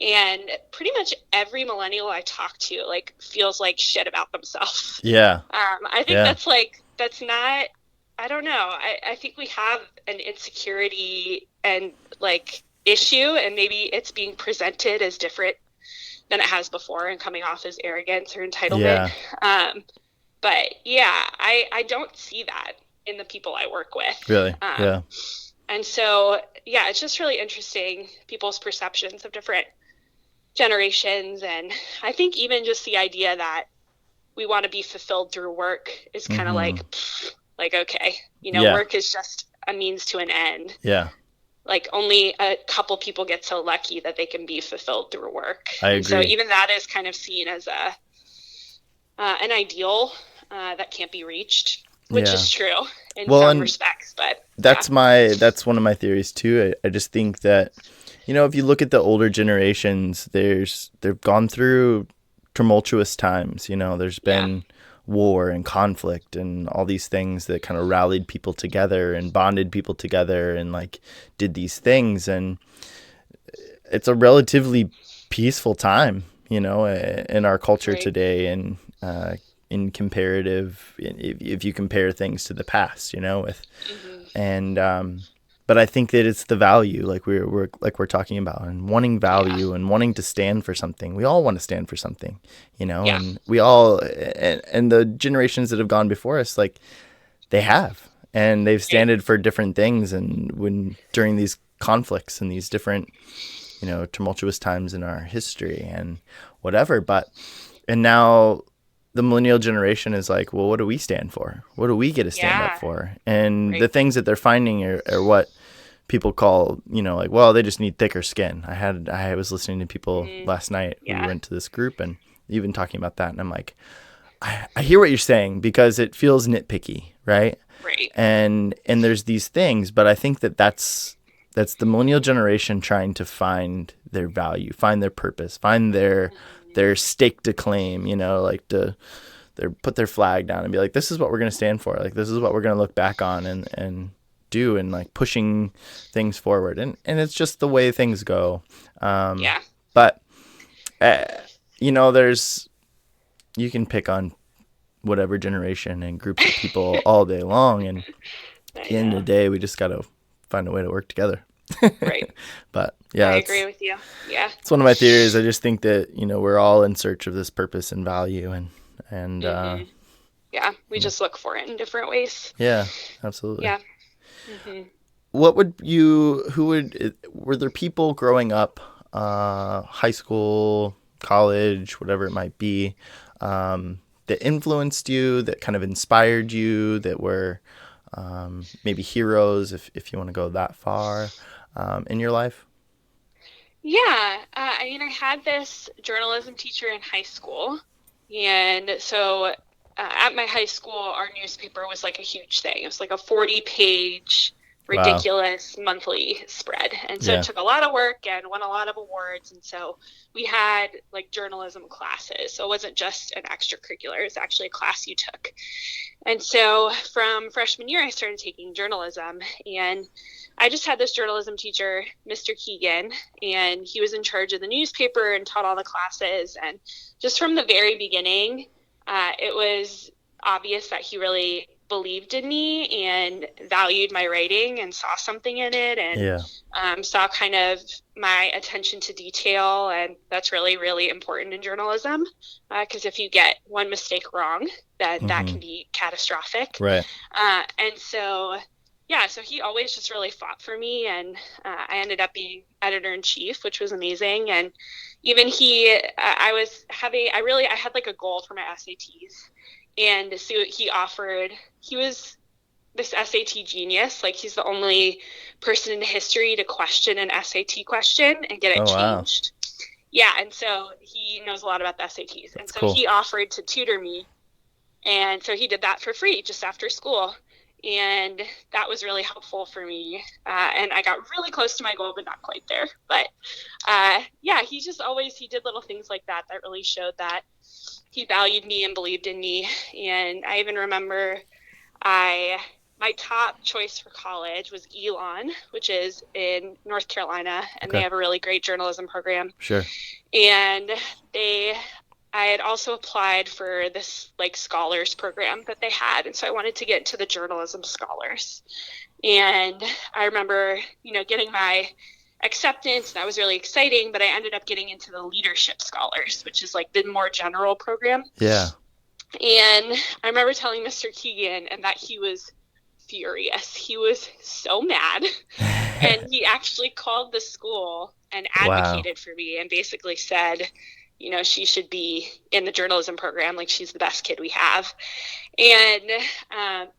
And pretty much every millennial I talk to like feels like shit about themselves. Yeah. I think that's not I don't know. I think we have an insecurity and like issue, and maybe it's being presented as different than it has before and coming off as arrogance or entitlement. Yeah. But yeah, I don't see that in the people I work with. Really? Yeah. And so, yeah, it's just really interesting people's perceptions of different generations. And I think even just the idea that we want to be fulfilled through work is kind of like, okay, work is just a means to an end. Yeah. Like only a couple people get so lucky that they can be fulfilled through work. I agree. And so even that is kind of seen as an ideal that can't be reached, which is true in some respects. But that's one of my theories too. I just think that, if you look at the older generations, they've gone through tumultuous times. There's been war and conflict and all these things that kind of rallied people together and bonded people together and like did these things. And it's a relatively peaceful time, in our culture today. And in comparative, if you compare things to the past, but I think that it's the value, like we're talking about, and wanting value and wanting to stand for something. We all want to stand for something, and we all, and the generations that have gone before us, like they have, and they've standed for different things. And during these conflicts and these different, tumultuous times in our history and whatever, and now the millennial generation is like, well, what do we stand for? What do we get to stand up for? And the things that they're finding are what people call, like, well, they just need thicker skin. I was listening to people last night who went to this group and even talking about that. And I'm like, I hear what you're saying because it feels nitpicky, right? Right. And there's these things, but I think that's the millennial generation trying to find their value, find their purpose, find their stake to claim, like to put their flag down and be like, this is what we're going to stand for. Like, this is what we're going to look back on and do, and like pushing things forward. And it's just the way things go. But, you can pick on whatever generation and groups of people all day long. And at the end of the day, we just got to find a way to work together. Right. But yeah, I agree with you. Yeah. It's one of my theories. I just think that, we're all in search of this purpose and value and we just look for it in different ways. Yeah, absolutely. Yeah. Were there people growing up, high school, college, whatever it might be, that influenced you, that kind of inspired you, that were maybe heroes, if you want to go that far, in your life? Yeah. I had this journalism teacher in high school. And so at my high school, our newspaper was like a huge thing. It was like a 40-page, ridiculous monthly spread. And so it took a lot of work and won a lot of awards. And so we had like journalism classes. So it wasn't just an extracurricular. It was actually a class you took. And so from freshman year, I started taking journalism. And I just had this journalism teacher, Mr. Keegan, and he was in charge of the newspaper and taught all the classes. And just from the very beginning, it was obvious that he really believed in me and valued my writing and saw something in it, and saw kind of my attention to detail. And that's really, really important in journalism, because if you get one mistake wrong, then that can be catastrophic. Right. And so he always just really fought for me, and I ended up being editor-in-chief, which was amazing. And even I had like a goal for my SATs. And so he was this SAT genius. Like, he's the only person in history to question an SAT question and get it changed. Wow. Yeah. And so he knows a lot about the SATs. And so he offered to tutor me. And so he did that for free just after school. And that was really helpful for me. And I got really close to my goal, but not quite there. But he did little things like that really showed that he valued me and believed in me. And I even remember my top choice for college was Elon, which is in North Carolina, and they have a really great journalism program. Sure. And they I had also applied for this like scholars program that they had. And so I wanted to get into the journalism scholars. And I remember, getting my acceptance. That was really exciting, but I ended up getting into the leadership scholars, which is like the more general program. Yeah. And I remember telling Mr. Keegan and that he was furious. He was so mad. And he actually called the school and advocated for me and basically said, she should be in the journalism program. Like, she's the best kid we have. And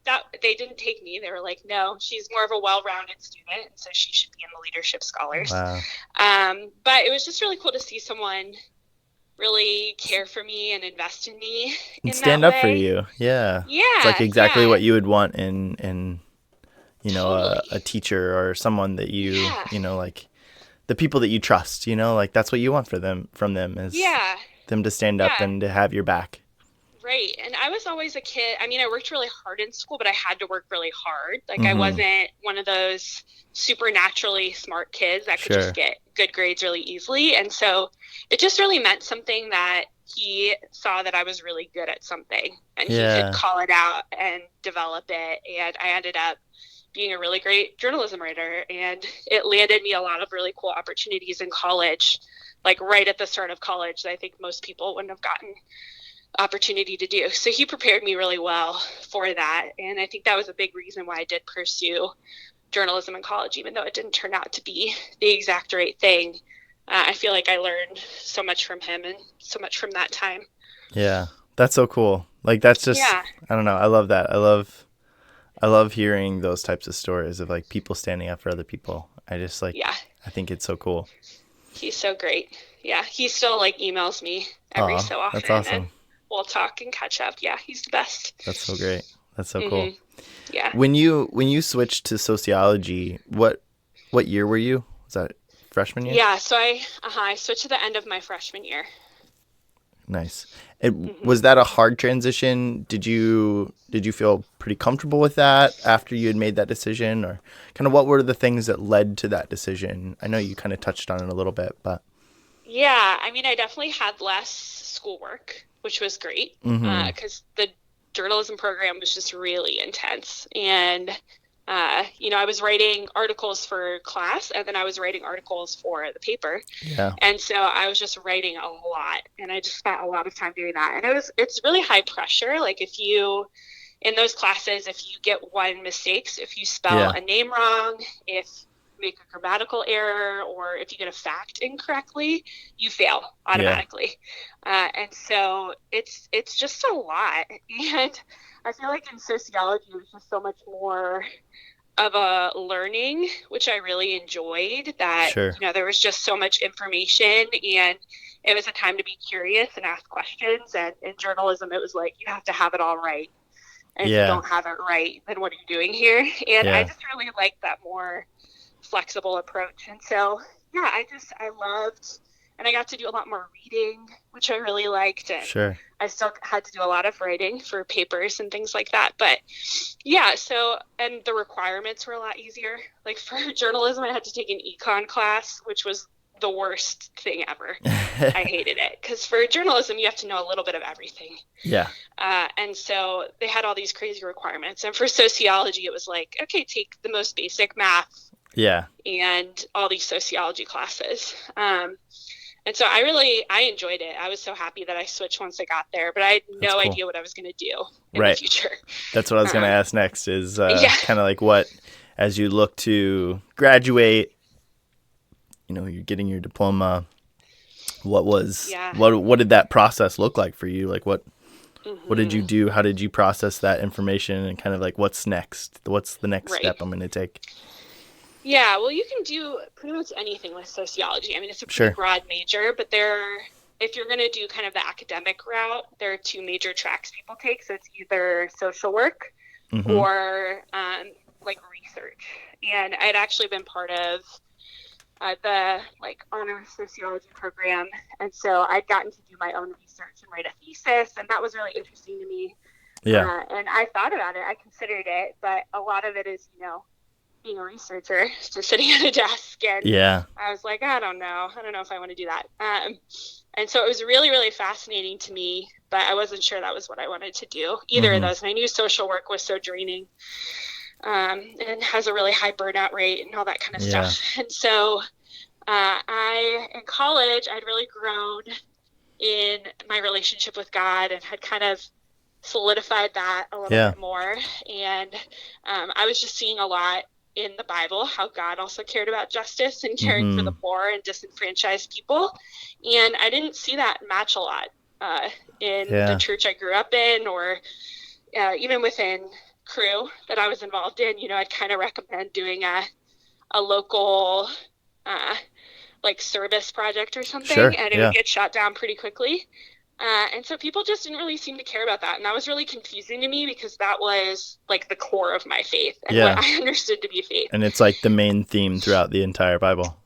that they didn't take me. They were like, no, she's more of a well-rounded student, and so she should be in the leadership scholars. Wow. But it was just really cool to see someone really care for me and invest in me And stand up for you. Yeah. It's like exactly what you would want in totally. a teacher or someone that you, like the people that you trust, like that's what you want from them is them to stand up and to have your back. Right. And I was always a kid. I mean, I worked really hard in school, but I had to work really hard. Like, I wasn't one of those supernaturally smart kids that could just get good grades really easily. And so it just really meant something that he saw that I was really good at something, and he could call it out and develop it. And I ended up being a really great journalism writer, and it landed me a lot of really cool opportunities in college, like right at the start of college, that I think most people wouldn't have gotten opportunity to do. So he prepared me really well for that. And I think that was a big reason why I did pursue journalism in college, even though it didn't turn out to be the exact right thing. I feel like I learned so much from him and so much from that time. Yeah, that's so cool. Like, that's just, I don't know. I love that. I love hearing those types of stories of like people standing up for other people. I just like, I think it's so cool. He's so great. Yeah. He still like emails me every so often. That's awesome. And we'll talk and catch up. Yeah. He's the best. That's so great. That's so cool. Yeah. When you switched to sociology, what year were you? Was that freshman year? Yeah. So I switched to the end of my freshman year. Nice. Was that a hard transition? Did you feel pretty comfortable with that after you had made that decision, or kind of what were the things that led to that decision? I know you kind of touched on it a little bit, but. Yeah, I mean, I definitely had less schoolwork, which was great because the journalism program was just really intense. And I was writing articles for class, and then I was writing articles for the paper. Yeah. And so I was just writing a lot, and I just spent a lot of time doing that. And it's really high pressure. Like, in those classes, if you get one mistake, if you spell a name wrong, if you make a grammatical error, or if you get a fact incorrectly, you fail automatically. And so it's just a lot. And I feel like in sociology, it was just so much more of a learning, which I really enjoyed, that, there was just so much information, and it was a time to be curious and ask questions. And in journalism, it was like, you have to have it all right. And if you don't have it right, then what are you doing here? And I just really liked that more flexible approach. And so, I loved, and I got to do a lot more reading, which I really liked. And I still had to do a lot of writing for papers and things like that. But and the requirements were a lot easier. Like, for journalism, I had to take an econ class, which was the worst thing ever. I hated it, because for journalism, you have to know a little bit of everything. Yeah. And so they had all these crazy requirements. And for sociology, it was like, okay, take the most basic math. Yeah. And all these sociology classes. And so I enjoyed it. I was so happy that I switched once I got there, but I had no idea what I was going to do in the future. That's what I was going to ask next is kind of like what, as you look to graduate, you're getting your diploma, what did that process look like for you? Like what did you do? How did you process that information, and kind of like, what's next? What's the next step I'm going to take? Yeah, well, you can do pretty much anything with sociology. I mean, it's a pretty broad major, but if you're going to do kind of the academic route, there are two major tracks people take. So it's either social work or like research. And I'd actually been part of the honor sociology program, and so I'd gotten to do my own research and write a thesis, and that was really interesting to me. Yeah. And I thought about it, I considered it, but a lot of it is being a researcher, just sitting at a desk, and I was like, I don't know if I want to do that. And so it was really, really fascinating to me, but I wasn't sure that was what I wanted to do, either of those. And I knew social work was so draining, and has a really high burnout rate and all that kind of stuff. And so in college, I'd really grown in my relationship with God and had kind of solidified that a little bit more. And I was just seeing a lot in the Bible how God also cared about justice and caring for the poor and disenfranchised people. And I didn't see that match a lot in the church I grew up in, or even within Cru that I was involved in. I'd kind of recommend doing a local like service project or something, and it would get shot down pretty quickly. And so people just didn't really seem to care about that. And that was really confusing to me, because that was like the core of my faith and what I understood to be faith. And it's like the main theme throughout the entire Bible.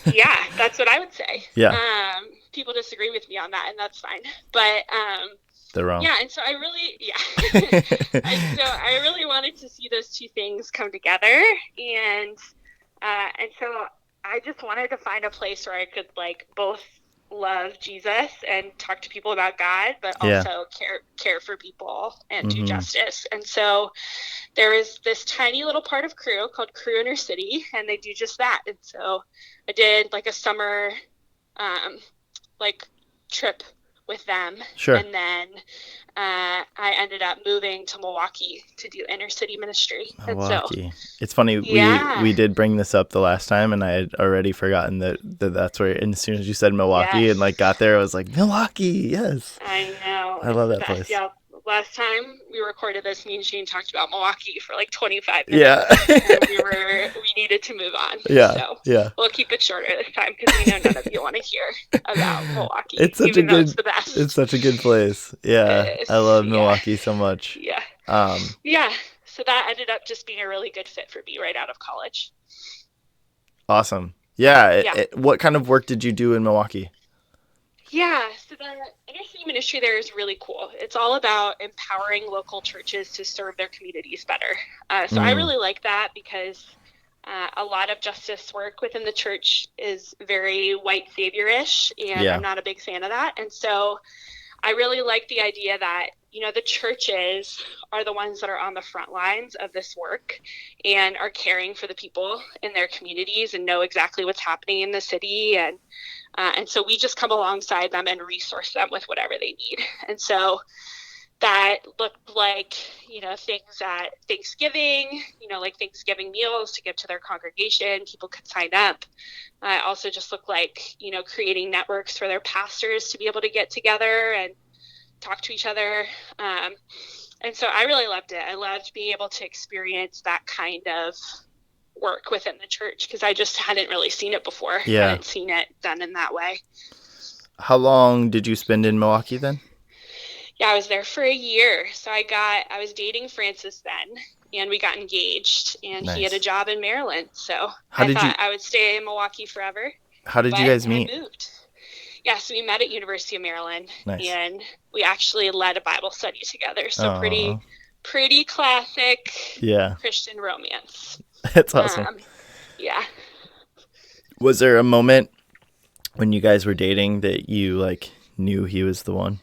Yeah, that's what I would say. Yeah. People disagree with me on that, and that's fine. But they're wrong. Yeah, and so I really wanted to see those two things come together, and so I just wanted to find a place where I could like both love Jesus and talk to people about God, but also care for people and do justice. And so there is this tiny little part of Cru called Cru City, and they do just that. And so I did like a summer like trip with them. Sure. And then I ended up moving to Milwaukee to do inner city ministry. Milwaukee. And so, it's funny, we did bring this up the last time, and I had already forgotten that's where, and as soon as you said Milwaukee and like got there, I was like, Milwaukee, yes. I know. I love that place. Yeah. Last time we recorded this, me and Shane talked about Milwaukee for like 25 minutes. Yeah. And we needed to move on. Yeah. So yeah. We'll keep it shorter this time, because we know none of you want to hear about Milwaukee. It's such it's the best. It's such a good place. Yeah. I love Milwaukee so much. Yeah. So that ended up just being a really good fit for me right out of college. Awesome. Yeah. What kind of work did you do in Milwaukee? Yeah, so the inner city ministry there is really cool. It's all about empowering local churches to serve their communities better. So I really like that, because a lot of justice work within the church is very white savior-ish, and I'm not a big fan of that. And so I really like the idea that, the churches are the ones that are on the front lines of this work and are caring for the people in their communities and know exactly what's happening in the city. And so we just come alongside them and resource them with whatever they need. And so that looked like, things at Thanksgiving, like Thanksgiving meals to give to their congregation. People could sign up. Also just looked like, creating networks for their pastors to be able to get together and talk to each other. And so I really loved it. I loved being able to experience that kind of work within the church, because I just hadn't really seen it before. I hadn't seen it done in that way. How long did you spend in Milwaukee then? Yeah, I was there for a year. So I was dating Francis then, and we got engaged, and he had a job in Maryland. So I thought I would stay in Milwaukee forever. How did you guys meet? I moved. Yeah, so we met at University of Maryland, and we actually led a Bible study together. So pretty classic Christian romance. That's awesome. Yeah. Was there a moment when you guys were dating that you like knew he was the one?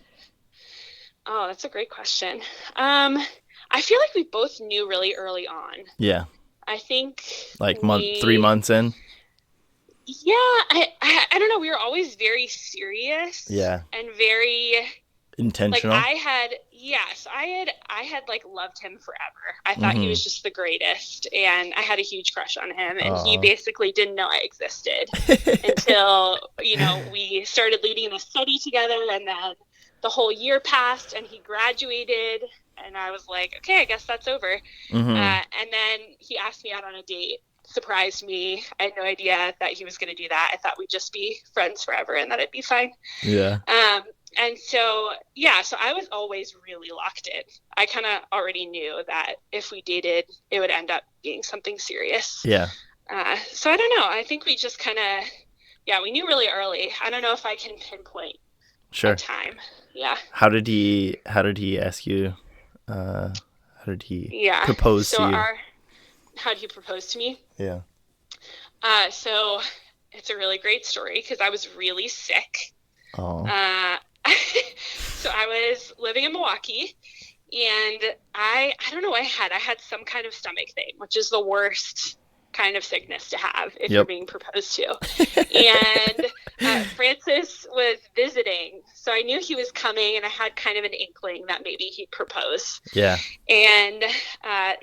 Oh, that's a great question. I feel like we both knew really early on. Yeah. I think like 3 months in. Yeah, I don't know. We were always very serious. Yeah. And very intentional. Like I had like loved him forever. I thought he was just the greatest, and I had a huge crush on him, and he basically didn't know I existed until, we started leading a study together, and then the whole year passed and he graduated, and I was like, okay, I guess that's over. And then he asked me out on a date. Surprised me. I had no idea that he was going to do that. I thought we'd just be friends forever and that it'd be fine. Yeah. And so I was always really locked in. I kind of already knew that if we dated, it would end up being something serious. Yeah. So I don't know. I think we just kind of, we knew really early. I don't know if I can pinpoint a time. Yeah. How did he ask you? How did he propose to you? How did he propose to me? Yeah. So it's a really great story, because I was really sick. Oh. So I was living in Milwaukee, and I don't know what I had some kind of stomach thing, which is the worst kind of sickness to have if you're being proposed to. And Francis was visiting, so I knew he was coming, and I had kind of an inkling that maybe he'd propose. Yeah. And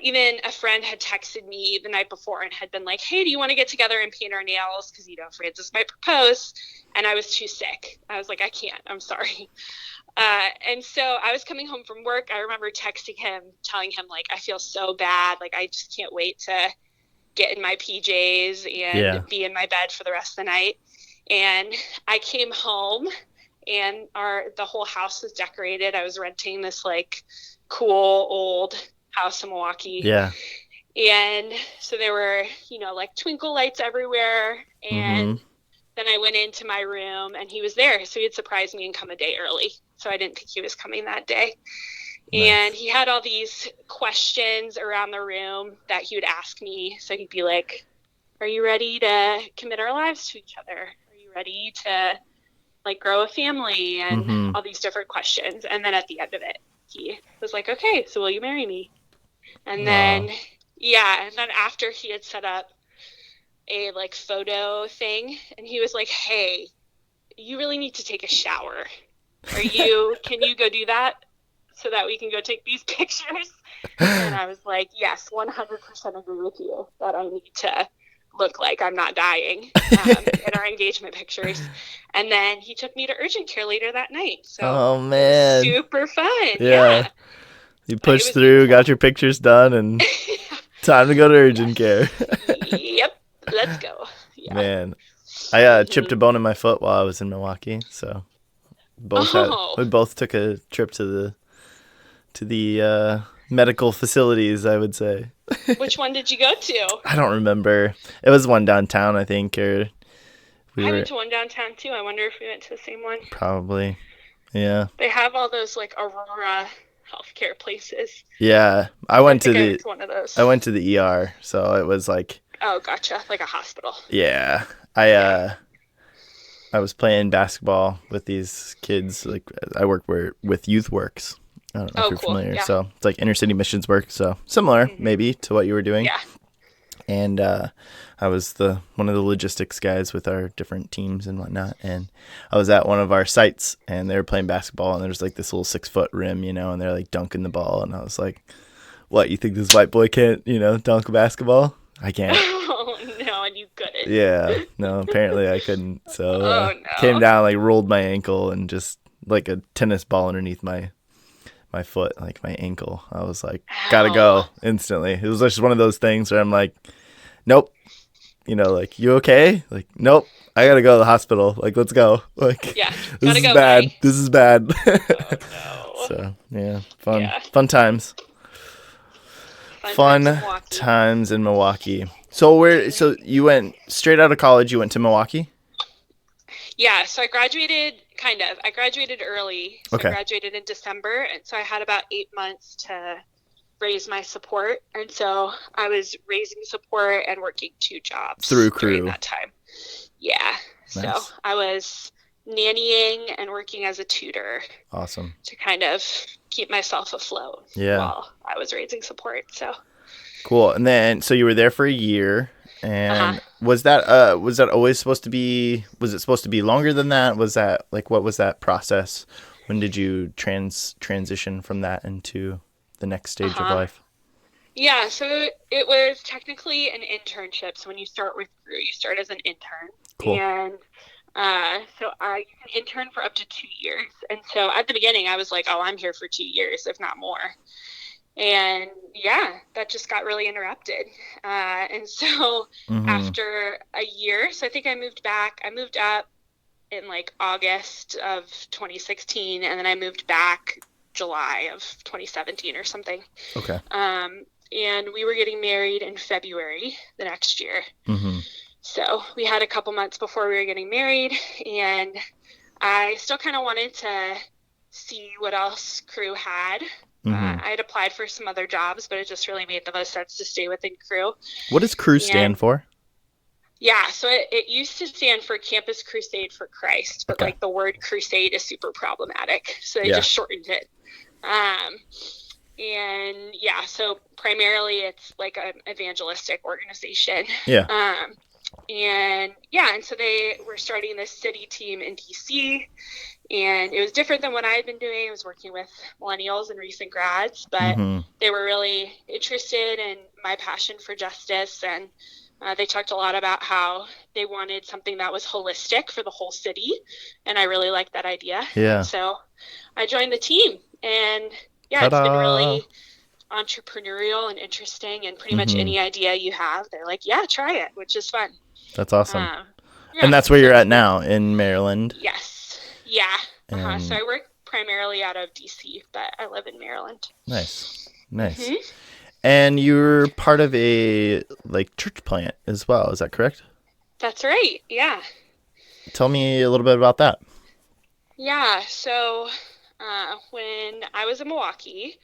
even a friend had texted me the night before and had been like, hey, do you want to get together and paint our nails? Because, Francis might propose. And I was too sick. I was like, I can't. I'm sorry. And so I was coming home from work. I remember texting him, telling him, like, I feel so bad. Like, I just can't wait to get in my PJs and be in my bed for the rest of the night. And I came home, and the whole house was decorated. I was renting this, like, cool old house in Milwaukee. Yeah. And so there were, like, twinkle lights everywhere. And then I went into my room, and he was there. So he had surprised me and come a day early. So I didn't think he was coming that day. Nice. And he had all these questions around the room that he would ask me. So he'd be like, are you ready to commit our lives to each other? Are you ready to, like, grow a family? And all these different questions. And then at the end of it, he was like, okay, so will you marry me? And then, and then after he had set up a, like, photo thing, and he was like, hey, you really need to take a shower. Can you go do that so that we can go take these pictures? And I was like, yes, 100% agree with you that I need to look like I'm not dying in our engagement pictures. And then he took me to urgent care later that night. So oh man, super fun. Yeah. You pushed through, got your pictures done, and time to go to urgent care. Yep, let's go. Yeah. Man, I chipped a bone in my foot while I was in Milwaukee, so we both took a trip to the medical facilities, I would say. Which one did you go to? I don't remember. It was one downtown, I think, or I went to one downtown too. I wonder if we went to the same one. Probably. Yeah. They have all those, like, Aurora healthcare places. Yeah. I went to one of those. I went to the ER, so it was like, oh, gotcha. Like a hospital. Yeah. I was playing basketball with these kids. Like, I work with Youth Works. I don't know if you're familiar. Yeah. So it's like inner city missions work. So similar maybe to what you were doing. Yeah. And I was one of the logistics guys with our different teams and whatnot. And I was at one of our sites, and they were playing basketball, and there's like this little 6-foot rim, and they're like dunking the ball. And I was like, what, you think this white boy can't, dunk a basketball? I can't. Oh, no, and you couldn't. Yeah, no, apparently I couldn't. So came down, like, rolled my ankle, and just like a tennis ball underneath my foot, like my ankle. I was like, gotta go instantly. It was just one of those things where I'm like, nope. Like, you okay? Like, nope. I gotta go to the hospital. Like, let's go. Like, yeah, this is bad. Buddy. This is bad. Oh, no. So yeah, fun times. Fun times in Milwaukee. So you went straight out of college? You went to Milwaukee? Yeah. So I graduated early. So okay. I graduated in December, and so I had about 8 months to raise my support, and so I was raising support and working 2 jobs through Cru during that time. Yeah. Nice. So I was nannying and working as a tutor. Awesome. To kind of keep myself afloat while I was raising support. So cool. And then so you were there for a year, and was that always supposed to be, was it supposed to be longer than that? Was that, like, what was that process? When did you transition from that into the next stage of life? Yeah, so it was technically an internship. So when you start with Cru, you start as an intern. Cool. And so I can intern for up to 2 years. And so at the beginning, I was like, oh, I'm here for 2 years, if not more. And yeah, that just got really interrupted. And so after a year, so I think I moved up in like August of 2016, and then I moved back July of 2017 or something. Okay. And we were getting married in February the next year. So we had a couple months before we were getting married, and I still kind of wanted to see what else Cru had. I had applied for some other jobs, but it just really made the most sense to stay within Cru. What does Cru stand for? Yeah, so it used to stand for Campus Crusade for Christ, but Okay. like the word crusade is super problematic, so they Yeah. just shortened it. And yeah, so primarily it's like an evangelistic organization. Yeah. And yeah, and so they were starting this city team in DC, and it was different than what I had been doing. I was working with millennials and recent grads, but they were really interested in my passion for justice, and they talked a lot about how they wanted something that was holistic for the whole city, and I really liked that idea. Yeah. And so I joined the team, and yeah, Ta-da. it's been really entrepreneurial and interesting, and pretty much any idea you have, they're like, yeah, try it, which is fun. That's awesome. Yeah, and that's where you're at now, in Maryland? Yes. Yeah. And So I work primarily out of DC, but I live in Maryland. Nice. And you're part of a like church plant as well, is that correct? That's right. Yeah. Tell me a little bit about that. Yeah. So when I was in Milwaukee,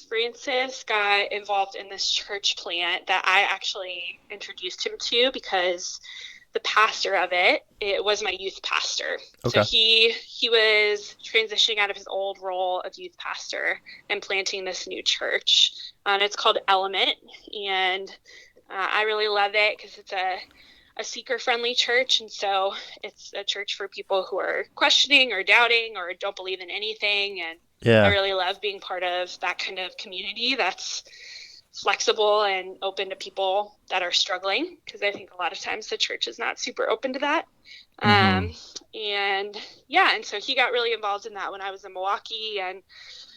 Francis got involved in this church plant that I actually introduced him to, because the pastor of it was my youth pastor. Okay. So he was transitioning out of his old role of youth pastor and planting this new church. And it's called Element. And I really love it because it's a seeker-friendly church. And so it's a church for people who are questioning or doubting or don't believe in anything. And I really love being part of that kind of community that's flexible and open to people that are struggling, because I think a lot of times the church is not super open to that. And yeah, and so he got really involved in that when I was in Milwaukee and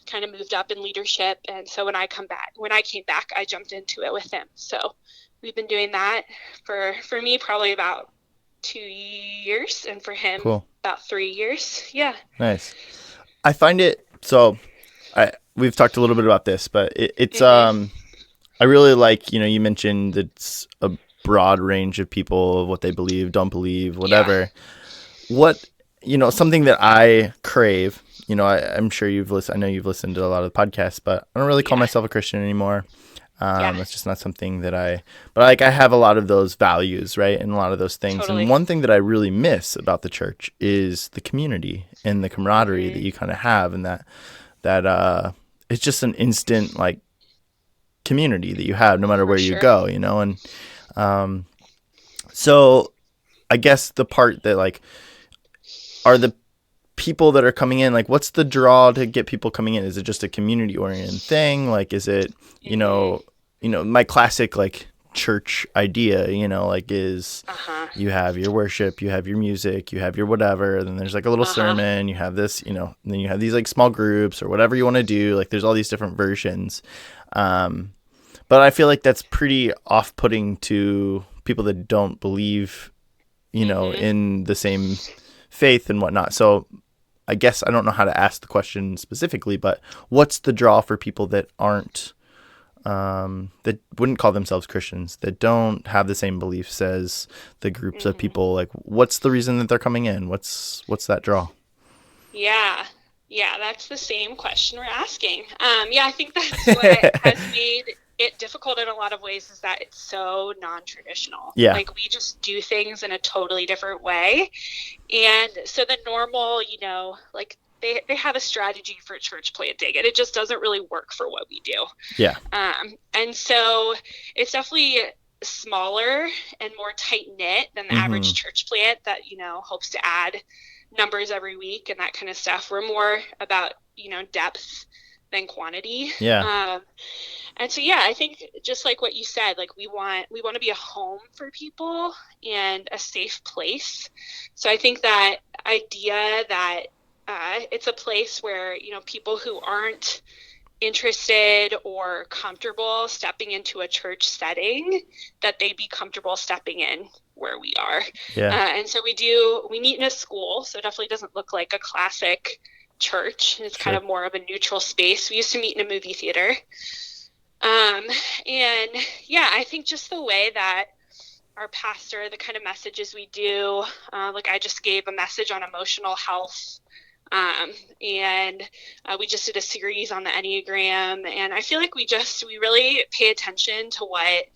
kind of moved up in leadership. And so when I came back, I jumped into it with him. So we've been doing that for me probably about 2 years, and for him about 3 years. Yeah. Nice. I find it, so we've talked a little bit about this, but it's I really like, you mentioned it's a broad range of people, what they believe, don't believe, whatever. Yeah. What, something that I crave, I'm sure I know you've listened to a lot of the podcasts, but I don't really call myself a Christian anymore. It's just not something that I have a lot of those values, right? And a lot of those things. Totally. And one thing that I really miss about the church is the community and the camaraderie that you kind of have, and that it's just an instant, like, community that you have no matter where you go, and so I guess the part that, like, are the people that are coming in, like, what's the draw to get people coming in? Is it just a community oriented thing? Like, is it my classic, like, church idea, like, is you have your worship, you have your music, you have your whatever, then there's like a little sermon, you have this, and then you have these like small groups or whatever you want to do, like there's all these different versions. But I feel like that's pretty off-putting to people that don't believe, in the same faith and whatnot. So I guess I don't know how to ask the question specifically, but what's the draw for people that aren't, that wouldn't call themselves Christians, that don't have the same beliefs as the groups of people? Like, what's the reason that they're coming in? What's that draw? Yeah, that's the same question we're asking. I think that's what has made it difficult in a lot of ways, is that it's so non-traditional. Yeah. Like, we just do things in a totally different way. And so the normal, like, they have a strategy for church planting, and it just doesn't really work for what we do. Yeah. And so it's definitely smaller and more tight-knit than the average church plant that, hopes to add numbers every week and that kind of stuff. We're more about, depth than quantity. Yeah. And so, I think just like what you said, like, we want to be a home for people and a safe place. So I think that idea that it's a place where, people who aren't interested or comfortable stepping into a church setting, that they be comfortable stepping in where we are. Yeah. And so we meet in a school, so it definitely doesn't look like a classic church. It's kind of more of a neutral space. We used to meet in a movie theater. And I think just the way that our pastor, the kind of messages we do, like I just gave a message on emotional health. And we just did a series on the Enneagram, and I feel like we really pay attention to what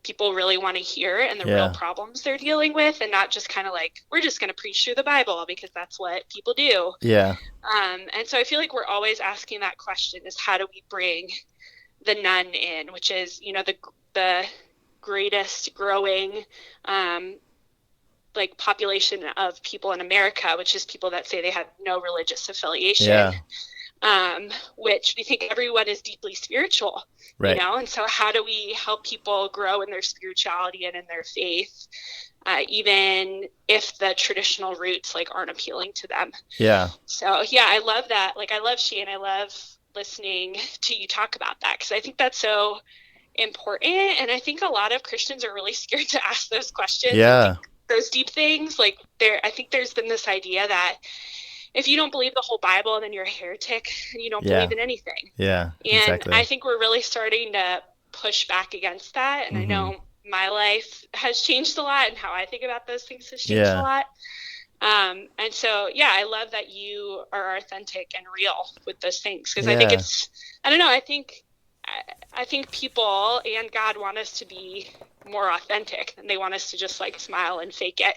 people really want to hear and the real Yeah. problems they're dealing with, and not just kind of like, we're just going to preach through the Bible because that's what people do. Yeah. And so I feel like we're always asking that question, is how do we bring the nun in, which is, you know, the greatest growing like population of people in America, which is people that say they have no religious affiliation. Yeah. Which we think everyone is deeply spiritual, Right. you know? And so how do we help people grow in their spirituality and in their faith, even if the traditional roots like aren't appealing to them? Yeah. So yeah, I love that. Like, I love Shane. I love listening to you talk about that, because I think that's so important. And I think a lot of Christians are really scared to ask those questions. Yeah. Those deep things. Like, I think there's been this idea that if you don't believe the whole Bible, then you're a heretic and you don't believe in anything. Yeah. And Exactly. I think we're really starting to push back against that. And I know my life has changed a lot, and how I think about those things has changed a lot. And so, yeah, I love that you are authentic and real with those things, because I think it's, I don't know, I think people and God want us to be more authentic, and they want us to just like smile and fake it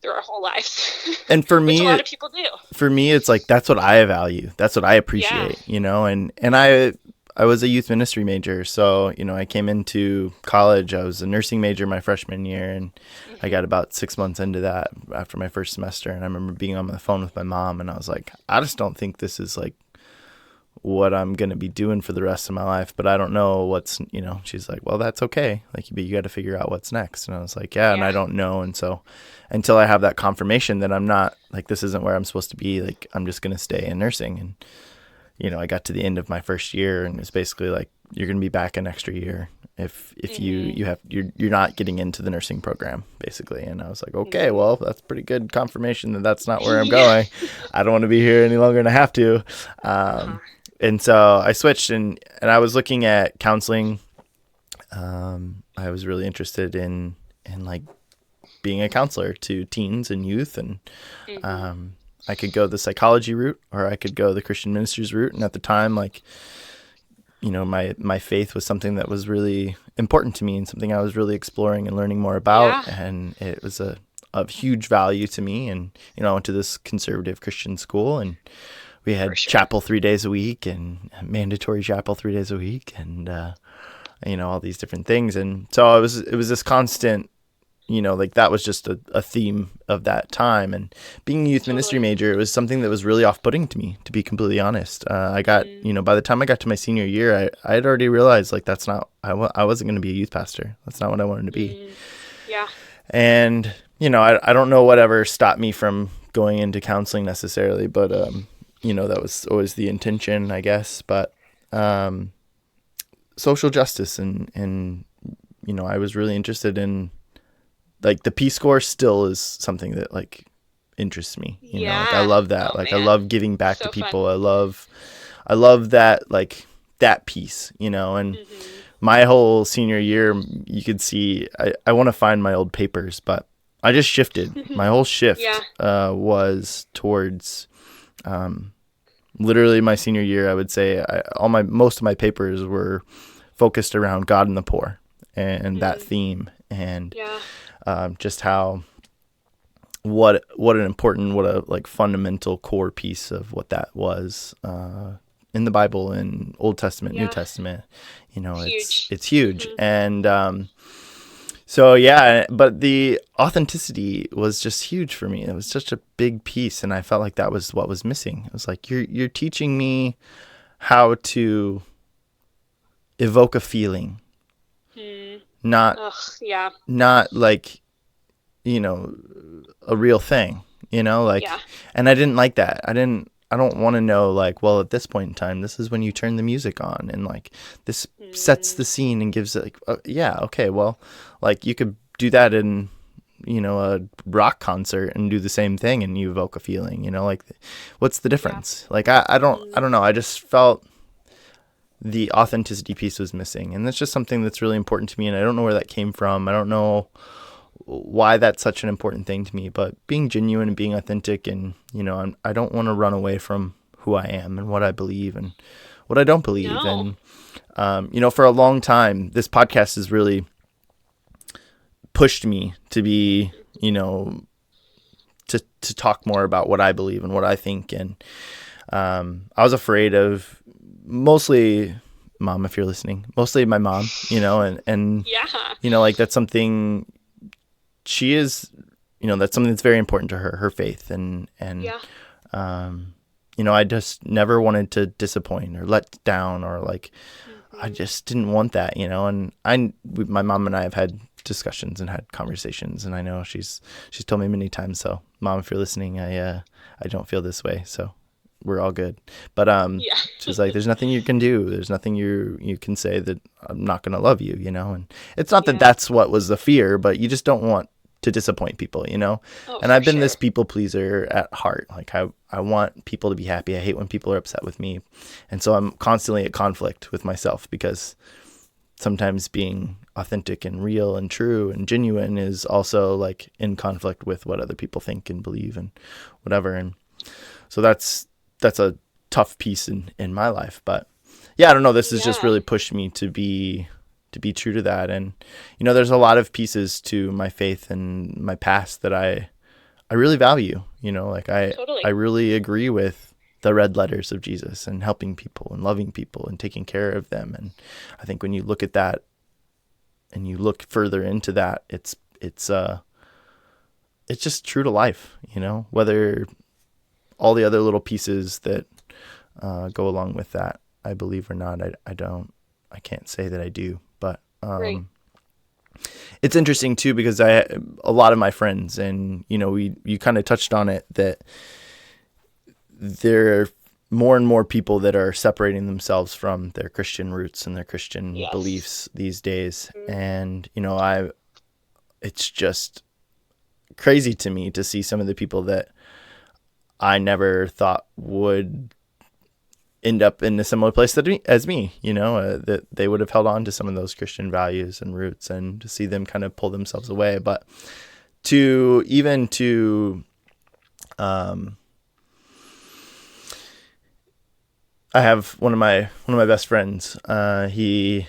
through our whole lives. And for me, which a lot of people do. For me, it's like, that's what I value. That's what I appreciate, you know, and I was a youth ministry major. So, you know, I came into college, I was a nursing major my freshman year, and I got about 6 months into that after my first semester. And I remember being on the phone with my mom, and I was like, I just don't think this is like what I'm going to be doing for the rest of my life, but I don't know what's, you know. She's like, well, that's okay. Like, but you got to figure out what's next. And I was like, and I don't know. And so until I have that confirmation that I'm not, like, this isn't where I'm supposed to be, like, I'm just going to stay in nursing. And, you know, I got to the end of my first year, and it's basically like, you're going to be back an extra year if you're not getting into the nursing program, basically. And I was like, okay, well, that's pretty good confirmation that that's not where I'm going. I don't want to be here any longer than I have to. And so I switched, and I was looking at counseling. I was really interested in like being a counselor to teens and youth, and I could go the psychology route, or I could go the Christian ministries route. And at the time, like, you know, my faith was something that was really important to me, and something I was really exploring and learning more about. And it was of huge value to me. And, you know, I went to this conservative Christian school, and we had chapel 3 days a week, and mandatory chapel 3 days a week, and, you know, all these different things. And so it was this constant, you know, like, that was just a theme of that time. And being a youth ministry major, it was something that was really off-putting to me, to be completely honest. I got, you know, by the time I got to my senior year, I had already realized, like, that's not, I wasn't going to be a youth pastor. That's not what I wanted to be. And, you know, I don't know whatever stopped me from going into counseling necessarily, but, you know, that was always the intention, I guess. But social justice and, you know, I was really interested in, like, the Peace Corps still is something that, like, interests me. You know, like, I love that. I love giving back to people. Fun. I love that, like, that piece, you know. And my whole senior year, you could see, I want to find my old papers, but I just shifted. My whole shift was towards, literally my senior year, I would say most of my papers were focused around God and the poor and that theme, and just how what a like fundamental core piece of what that was in the Bible, in Old Testament, New Testament. You know, it's huge. And so but the authenticity was just huge for me. It was such a big piece, and I felt like that was what was missing. It was like, you're teaching me how to evoke a feeling, not like, you know, a real thing, you know, like, and I didn't like that. I don't want to know, like, well, at this point in time, this is when you turn the music on, and, like, this sets the scene and gives it, like, okay, well, like, you could do that in, you know, a rock concert and do the same thing, and you evoke a feeling, you know, like, what's the difference? Like, I don't know. I just felt the authenticity piece was missing, and that's just something that's really important to me, and I don't know where that came from. I don't know why that's such an important thing to me, but being genuine and being authentic, and, you know, I don't want to run away from who I am and what I believe and what I don't believe. And, you know, for a long time, this podcast is really pushed me to be, you know, to talk more about what I believe and what I think. And I was afraid of mostly, Mom, if you're listening, mostly my mom, you know, and Yeah. you know, like that's something she is, you know, that's something that's very important to her faith. And Yeah. you know, I just never wanted to disappoint or let down or like, I just didn't want that, you know. And my mom and I have had discussions and had conversations, and I know she's told me many times, so Mom, if you're listening, I don't feel this way, so we're all good. But Yeah. she's like, there's nothing you can do, there's nothing you can say that I'm not going to love you, you know. And it's not that that's what was the fear, but you just don't want to disappoint people, you know. Oh, and I've been sure. this people pleaser at heart. Like I want people to be happy. I hate when people are upset with me. And so I'm constantly at conflict with myself, because sometimes being authentic and real and true and genuine is also like in conflict with what other people think and believe and whatever. And so that's a tough piece in my life. But yeah, I don't know. This has just really pushed me to be true to that. And, you know, there's a lot of pieces to my faith and my past that I really value, you know, like Totally. I really agree with the red letters of Jesus and helping people and loving people and taking care of them. And I think when you look at that and you look further into that, it's just true to life, you know, whether all the other little pieces that go along with that, I believe or not, I can't say that I do. But Right. it's interesting too, because a lot of my friends, and you know, you kind of touched on it, that there are more and more people that are separating themselves from their Christian roots and their Christian beliefs these days. And you know, it's just crazy to me to see some of the people that I never thought would end up in a similar place as me, you know, that they would have held on to some of those Christian values and roots, and to see them kind of pull themselves away. But I have one of my best friends. He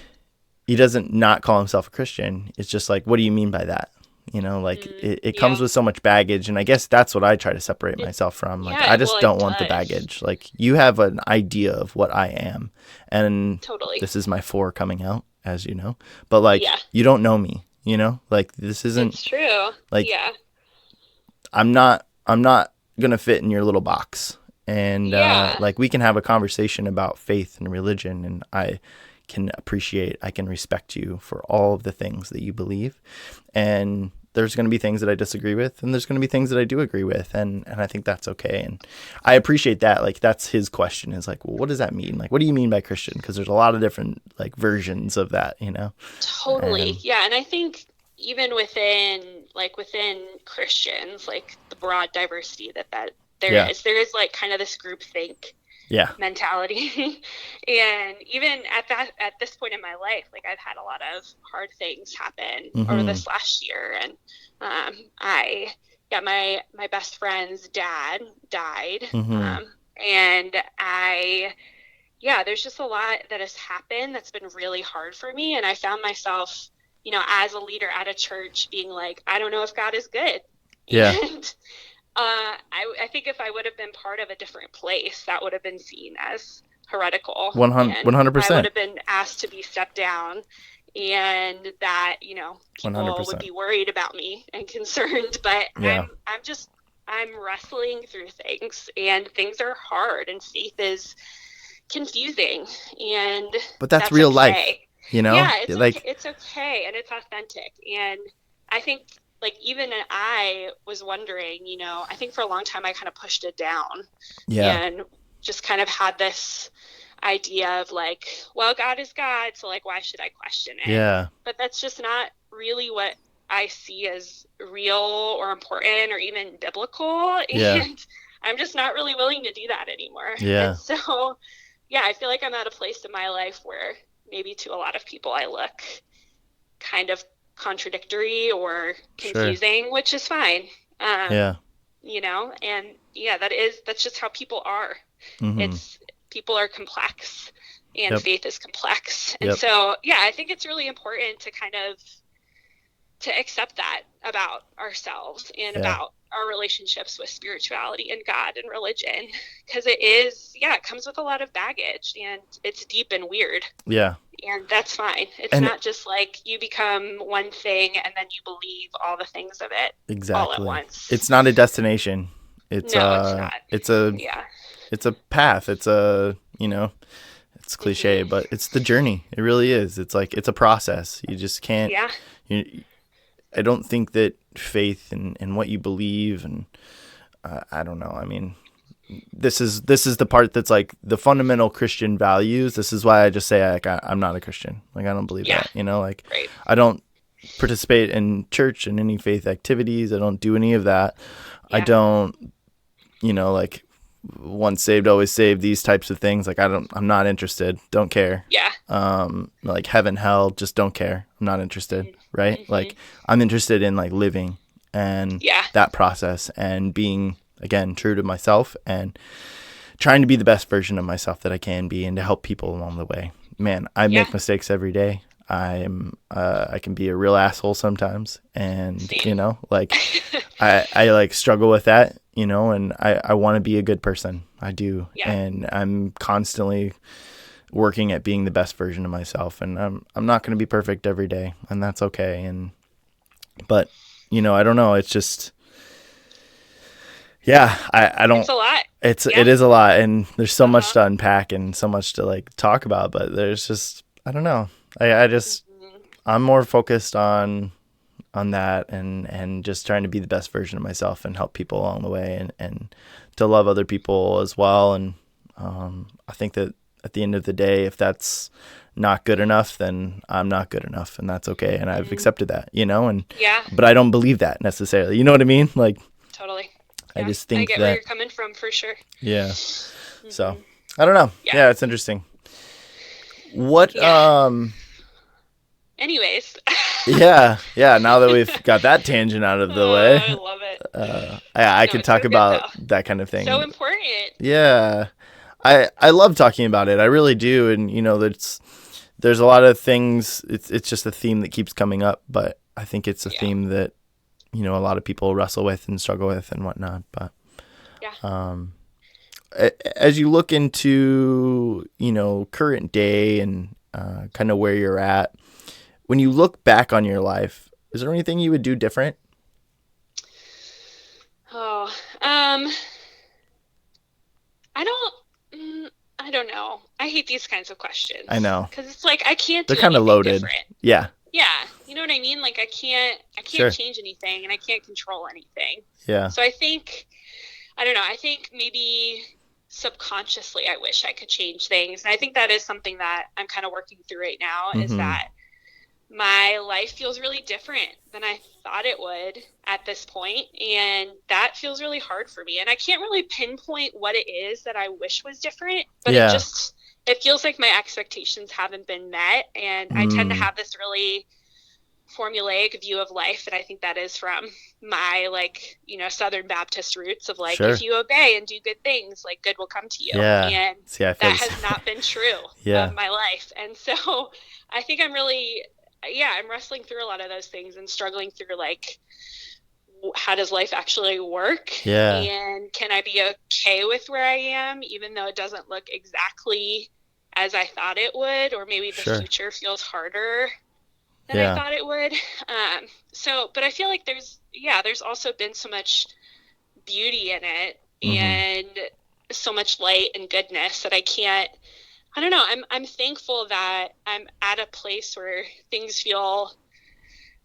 doesn't not call himself a Christian. It's just like, what do you mean by that? You know, like it comes with so much baggage. And I guess that's what I try to separate myself from. Like, I just don't want the baggage. Like, you have an idea of what I am. And this is my 4 coming out, as you know. But like, you don't know me, you know? Like, this isn't... It's true. Like, I'm not going to fit in your little box. And like, we can have a conversation about faith and religion, and I can respect you for all of the things that you believe. And there's going to be things that I disagree with, and there's going to be things that I do agree with. And I think that's okay. And I appreciate that. Like, that's his question, is like, well, what does that mean? Like, what do you mean by Christian? Because there's a lot of different like versions of that, you know? Totally. Yeah. And I think even within Christians, like the broad diversity that there is like kind of this groupthink mentality. And even at this point in my life, like, I've had a lot of hard things happen over this last year. And my best friend's dad died. And there's just a lot that has happened that's been really hard for me. And I found myself, you know, as a leader at a church, being like, I don't know if God is good. And I think if I would have been part of a different place, that would have been seen as heretical. 100%. I would have been asked to be stepped down, and that, you know, people 100%. would be worried about me and concerned. But I'm wrestling through things, and things are hard, and faith is confusing. But that's real life, you know? Yeah, it's okay, and it's authentic. And I think, like, even I was wondering, you know, I think for a long time I kind of pushed it down and just kind of had this idea of like, well, God is God, so like, why should I question it? Yeah. But that's just not really what I see as real or important or even biblical. And I'm just not really willing to do that anymore. Yeah. And so, I feel like I'm at a place in my life where maybe to a lot of people I look kind of contradictory or confusing, which is fine. You know, and that's just how people are. People are complex, and faith is complex. And so, I think it's really important to kind of to accept that about ourselves and about our relationships with spirituality and God and religion, because it comes with a lot of baggage, and it's deep and weird. Yeah. And that's fine. It's not just like you become one thing and then you believe all the things of it all at once. It's not a destination. It's not. It's a path. It's it's cliche, but it's the journey. It really is. It's like, it's a process. You just can't. Yeah. I don't think that faith and what you believe, and I don't know. I mean, this is the part that's like the fundamental Christian values. This is why I just say like I'm not a Christian. Like, I don't believe that. Like right. I don't participate in church and any faith activities. I don't do any of that. I don't, like, once saved, always saved, these types of things. Like, I'm not interested. Don't care. Yeah. Like heaven, hell, just don't care. I'm not interested. Right. Mm-hmm. Like, I'm interested in like living and that process, and being, again, true to myself and trying to be the best version of myself that I can be, and to help people along the way. Man, I make mistakes every day. I can be a real asshole sometimes, and like I like struggle with that, and I want to be a good person. I do. And I'm constantly working at being the best version of myself, and I'm not going to be perfect every day, and that's okay. But I don't know. It's just, I don't. It's a lot. It is a lot, and there's so much to unpack and so much to like talk about. But there's just, I don't know. I'm more focused on that, and just trying to be the best version of myself and help people along the way, and to love other people as well. And I think that at the end of the day, if that's not good enough, then I'm not good enough, and that's okay. And I've accepted that, but I don't believe that necessarily. You know what I mean? Like, totally. I just think I get that, where you're coming from, for sure. Yeah. So I don't know. Yeah, it's interesting. What, anyways. yeah. Now that we've got that tangent out of the way. I love it. I could talk about that kind of thing. So important. Yeah. I love talking about it. I really do. And, there's a lot of things. It's just a theme that keeps coming up, but I think it's a theme that, a lot of people wrestle with and struggle with and whatnot. But, as you look into, current day and kind of where you're at, when you look back on your life, is there anything you would do different? I don't know. I hate these kinds of questions. I know. Because it's like, I can't do They're kind of loaded. Different. Yeah. Yeah. You know what I mean? Like, I can't change anything, and I can't control anything. Yeah. So I think maybe subconsciously I wish I could change things. And I think that is something that I'm kind of working through right now, is that my life feels really different than I thought it would at this point, and that feels really hard for me. And I can't really pinpoint what it is that I wish was different, but it feels like my expectations haven't been met, and I tend to have this really formulaic view of life, and I think that is from my Southern Baptist roots of if you obey and do good things, like, good will come to you. And that has not been true of my life. And so I think I'm really I'm wrestling through a lot of those things and struggling through how does life actually work? And can I be okay with where I am, even though it doesn't look exactly as I thought it would, or maybe the future feels harder than I thought it would. But I feel like there's also been so much beauty in it, and so much light and goodness that I don't know. I'm thankful that I'm at a place where things feel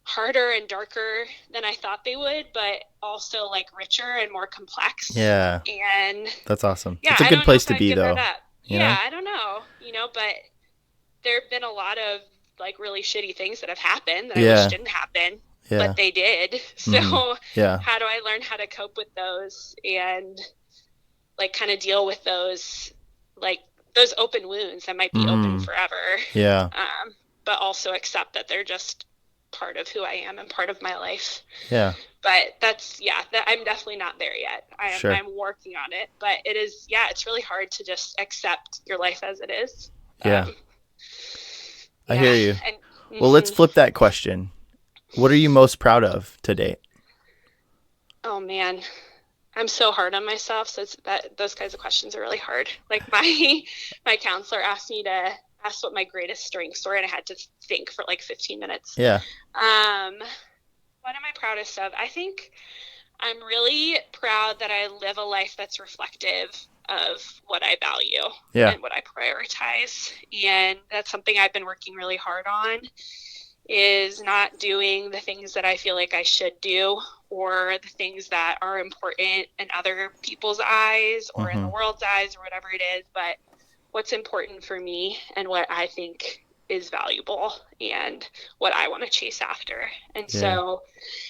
harder and darker than I thought they would, but also richer and more complex. Yeah. And that's awesome. It's a good place to be, though. I don't know, but there have been a lot of really shitty things that have happened that I wish didn't happen, but they did. So how do I learn how to cope with those and kind of deal with those those open wounds that might be open forever. But also accept that they're just part of who I am and part of my life. But that's I'm definitely not there yet. I'm working on it, but it is it's really hard to just accept your life as it is. I hear you. Well, let's flip that question. What are you most proud of to date? Oh man, I'm so hard on myself. So those kinds of questions are really hard. Like my counselor asked me to ask what my greatest strengths were, and I had to think for like 15 minutes. Yeah. What am I proudest of? I think I'm really proud that I live a life that's reflective of what I value and what I prioritize. And that's something I've been working really hard on, is not doing the things that I feel like I should do, or the things that are important in other people's eyes or in the world's eyes or whatever it is, but what's important for me and what I think is valuable and what I want to chase after. And so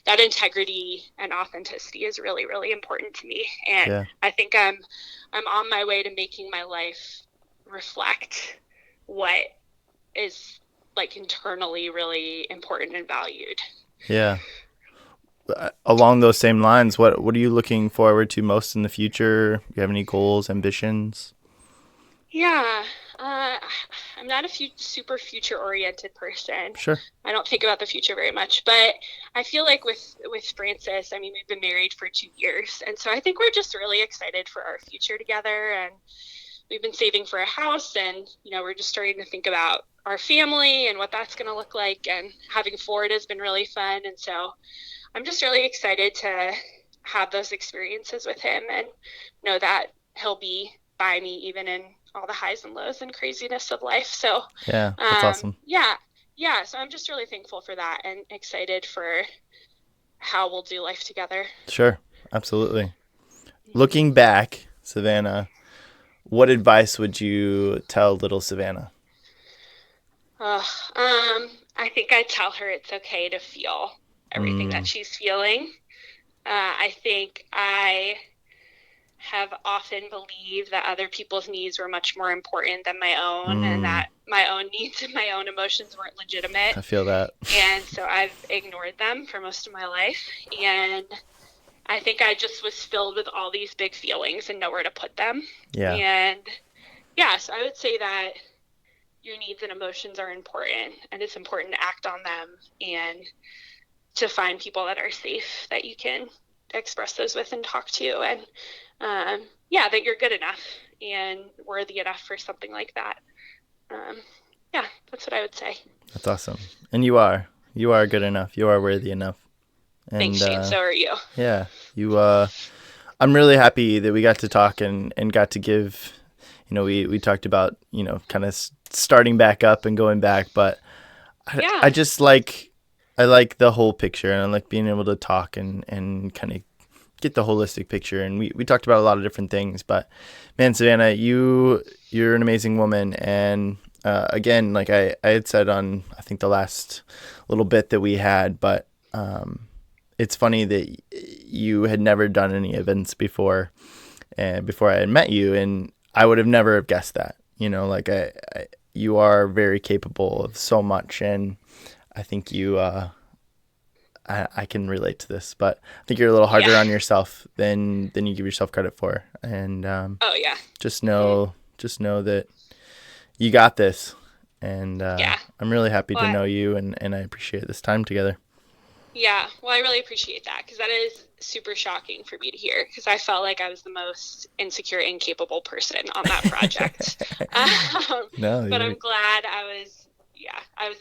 that integrity and authenticity is really, really important to me. And I think I'm on my way to making my life reflect what is like internally really important and valued. Yeah. Along those same lines, what are you looking forward to most in the future? Do you have any goals, ambitions? Yeah. I'm not a super future-oriented person. Sure. I don't think about the future very much, but I feel like with Francis, I mean, we've been married for 2 years, and so I think we're just really excited for our future together, and we've been saving for a house, and, you know, we're just starting to think about our family and what that's going to look like, and having Ford has been really fun, and so I'm just really excited to have those experiences with him and know that he'll be by me even in all the highs and lows and craziness of life. So yeah, that's awesome. Yeah. So I'm just really thankful for that and excited for how we'll do life together. Sure. Absolutely. Looking back, Savannah, what advice would you tell little Savannah? I think I'd tell her it's okay to feel everything that she's feeling. I think I have often believed that other people's needs were much more important than my own, and that my own needs and my own emotions weren't legitimate. I feel that. And so I've ignored them for most of my life. And I think I just was filled with all these big feelings and nowhere to put them. Yeah. And yeah, so I would say that your needs and emotions are important, and it's important to act on them and to find people that are safe that you can express those with and talk to, and that you're good enough and worthy enough for something like that. That's what I would say. That's awesome. And you are good enough. You are worthy enough. And, thanks, Shane. So are you. Yeah, I'm really happy that we got to talk and got to give, we talked about, kind of starting back up and going back, but I just I like the whole picture, and I like being able to talk and kind of get the holistic picture. And we talked about a lot of different things, but man, Savannah, you're an amazing woman. And again, like I had said on, I think the last little bit that we had, but it's funny that you had never done any events before I had met you, and I would have never have guessed that. You are very capable of so much, and I think you, I can relate to this, but I think you're a little harder on yourself than you give yourself credit for. And just know that you got this. And I'm really happy to know you, and I appreciate this time together. Yeah, well, I really appreciate that, because that is super shocking for me to hear, because I felt like I was the most insecure, incapable person on that project. But I'm glad I was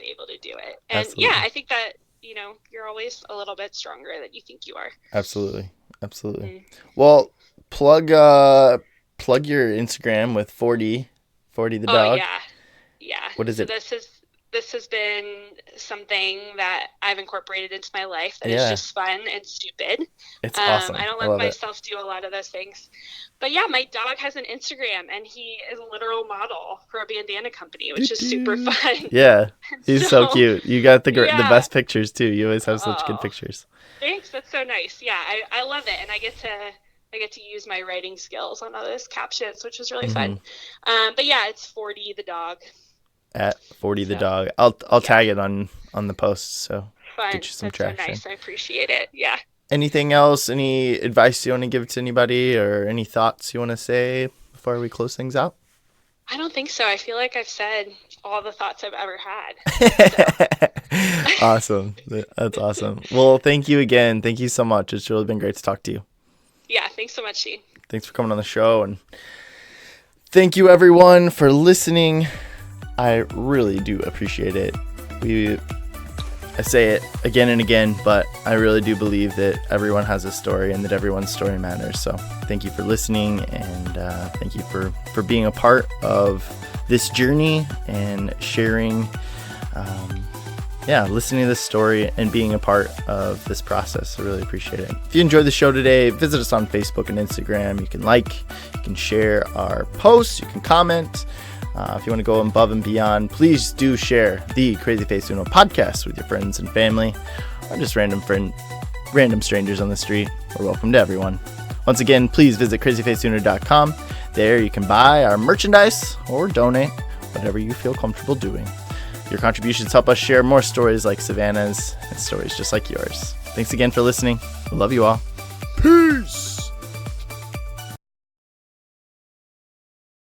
able to do it. And absolutely. I think that, you're always a little bit stronger than you think you are. Absolutely. Well, plug your Instagram with 40 the dog. Yeah. What is it? This has been something that I've incorporated into my life that is just fun and stupid. It's awesome. I don't let myself do a lot of those things. But yeah, my dog has an Instagram, and he is a literal model for a bandana company, which is super fun. Yeah, he's so cute. You got the best pictures too. You always have such good pictures. Thanks, that's so nice. Yeah, I love it, and I get to use my writing skills on all those captions, which is really fun. But yeah, it's 40 the dog. At 40 the dog. I'll tag it on the post, so fun. Get you some That's traction. So nice. I appreciate it. Yeah. Anything else? Any advice you want to give to anybody, or any thoughts you want to say before we close things out? I don't think so. I feel like I've said all the thoughts I've ever had. So. Awesome. That's awesome. Well, thank you again. Thank you so much. It's really been great to talk to you. Yeah, thanks so much, Dean. Thanks for coming on the show, and thank you everyone for listening. I really do appreciate it. I say it again and again, but I really do believe that everyone has a story and that everyone's story matters. So thank you for listening, and thank you for being a part of this journey and sharing, listening to this story and being a part of this process. I really appreciate it. If you enjoyed the show today, visit us on Facebook and Instagram. You can you can share our posts, you can comment. If you want to go above and beyond, please do share the CrazyFaceUno Podcast with your friends and family, or just random strangers on the street. We're welcome to everyone. Once again, please visit CrazyFaceUno.com. There you can buy our merchandise or donate, whatever you feel comfortable doing. Your contributions help us share more stories like Savannah's and stories just like yours. Thanks again for listening. I love you all. Peace!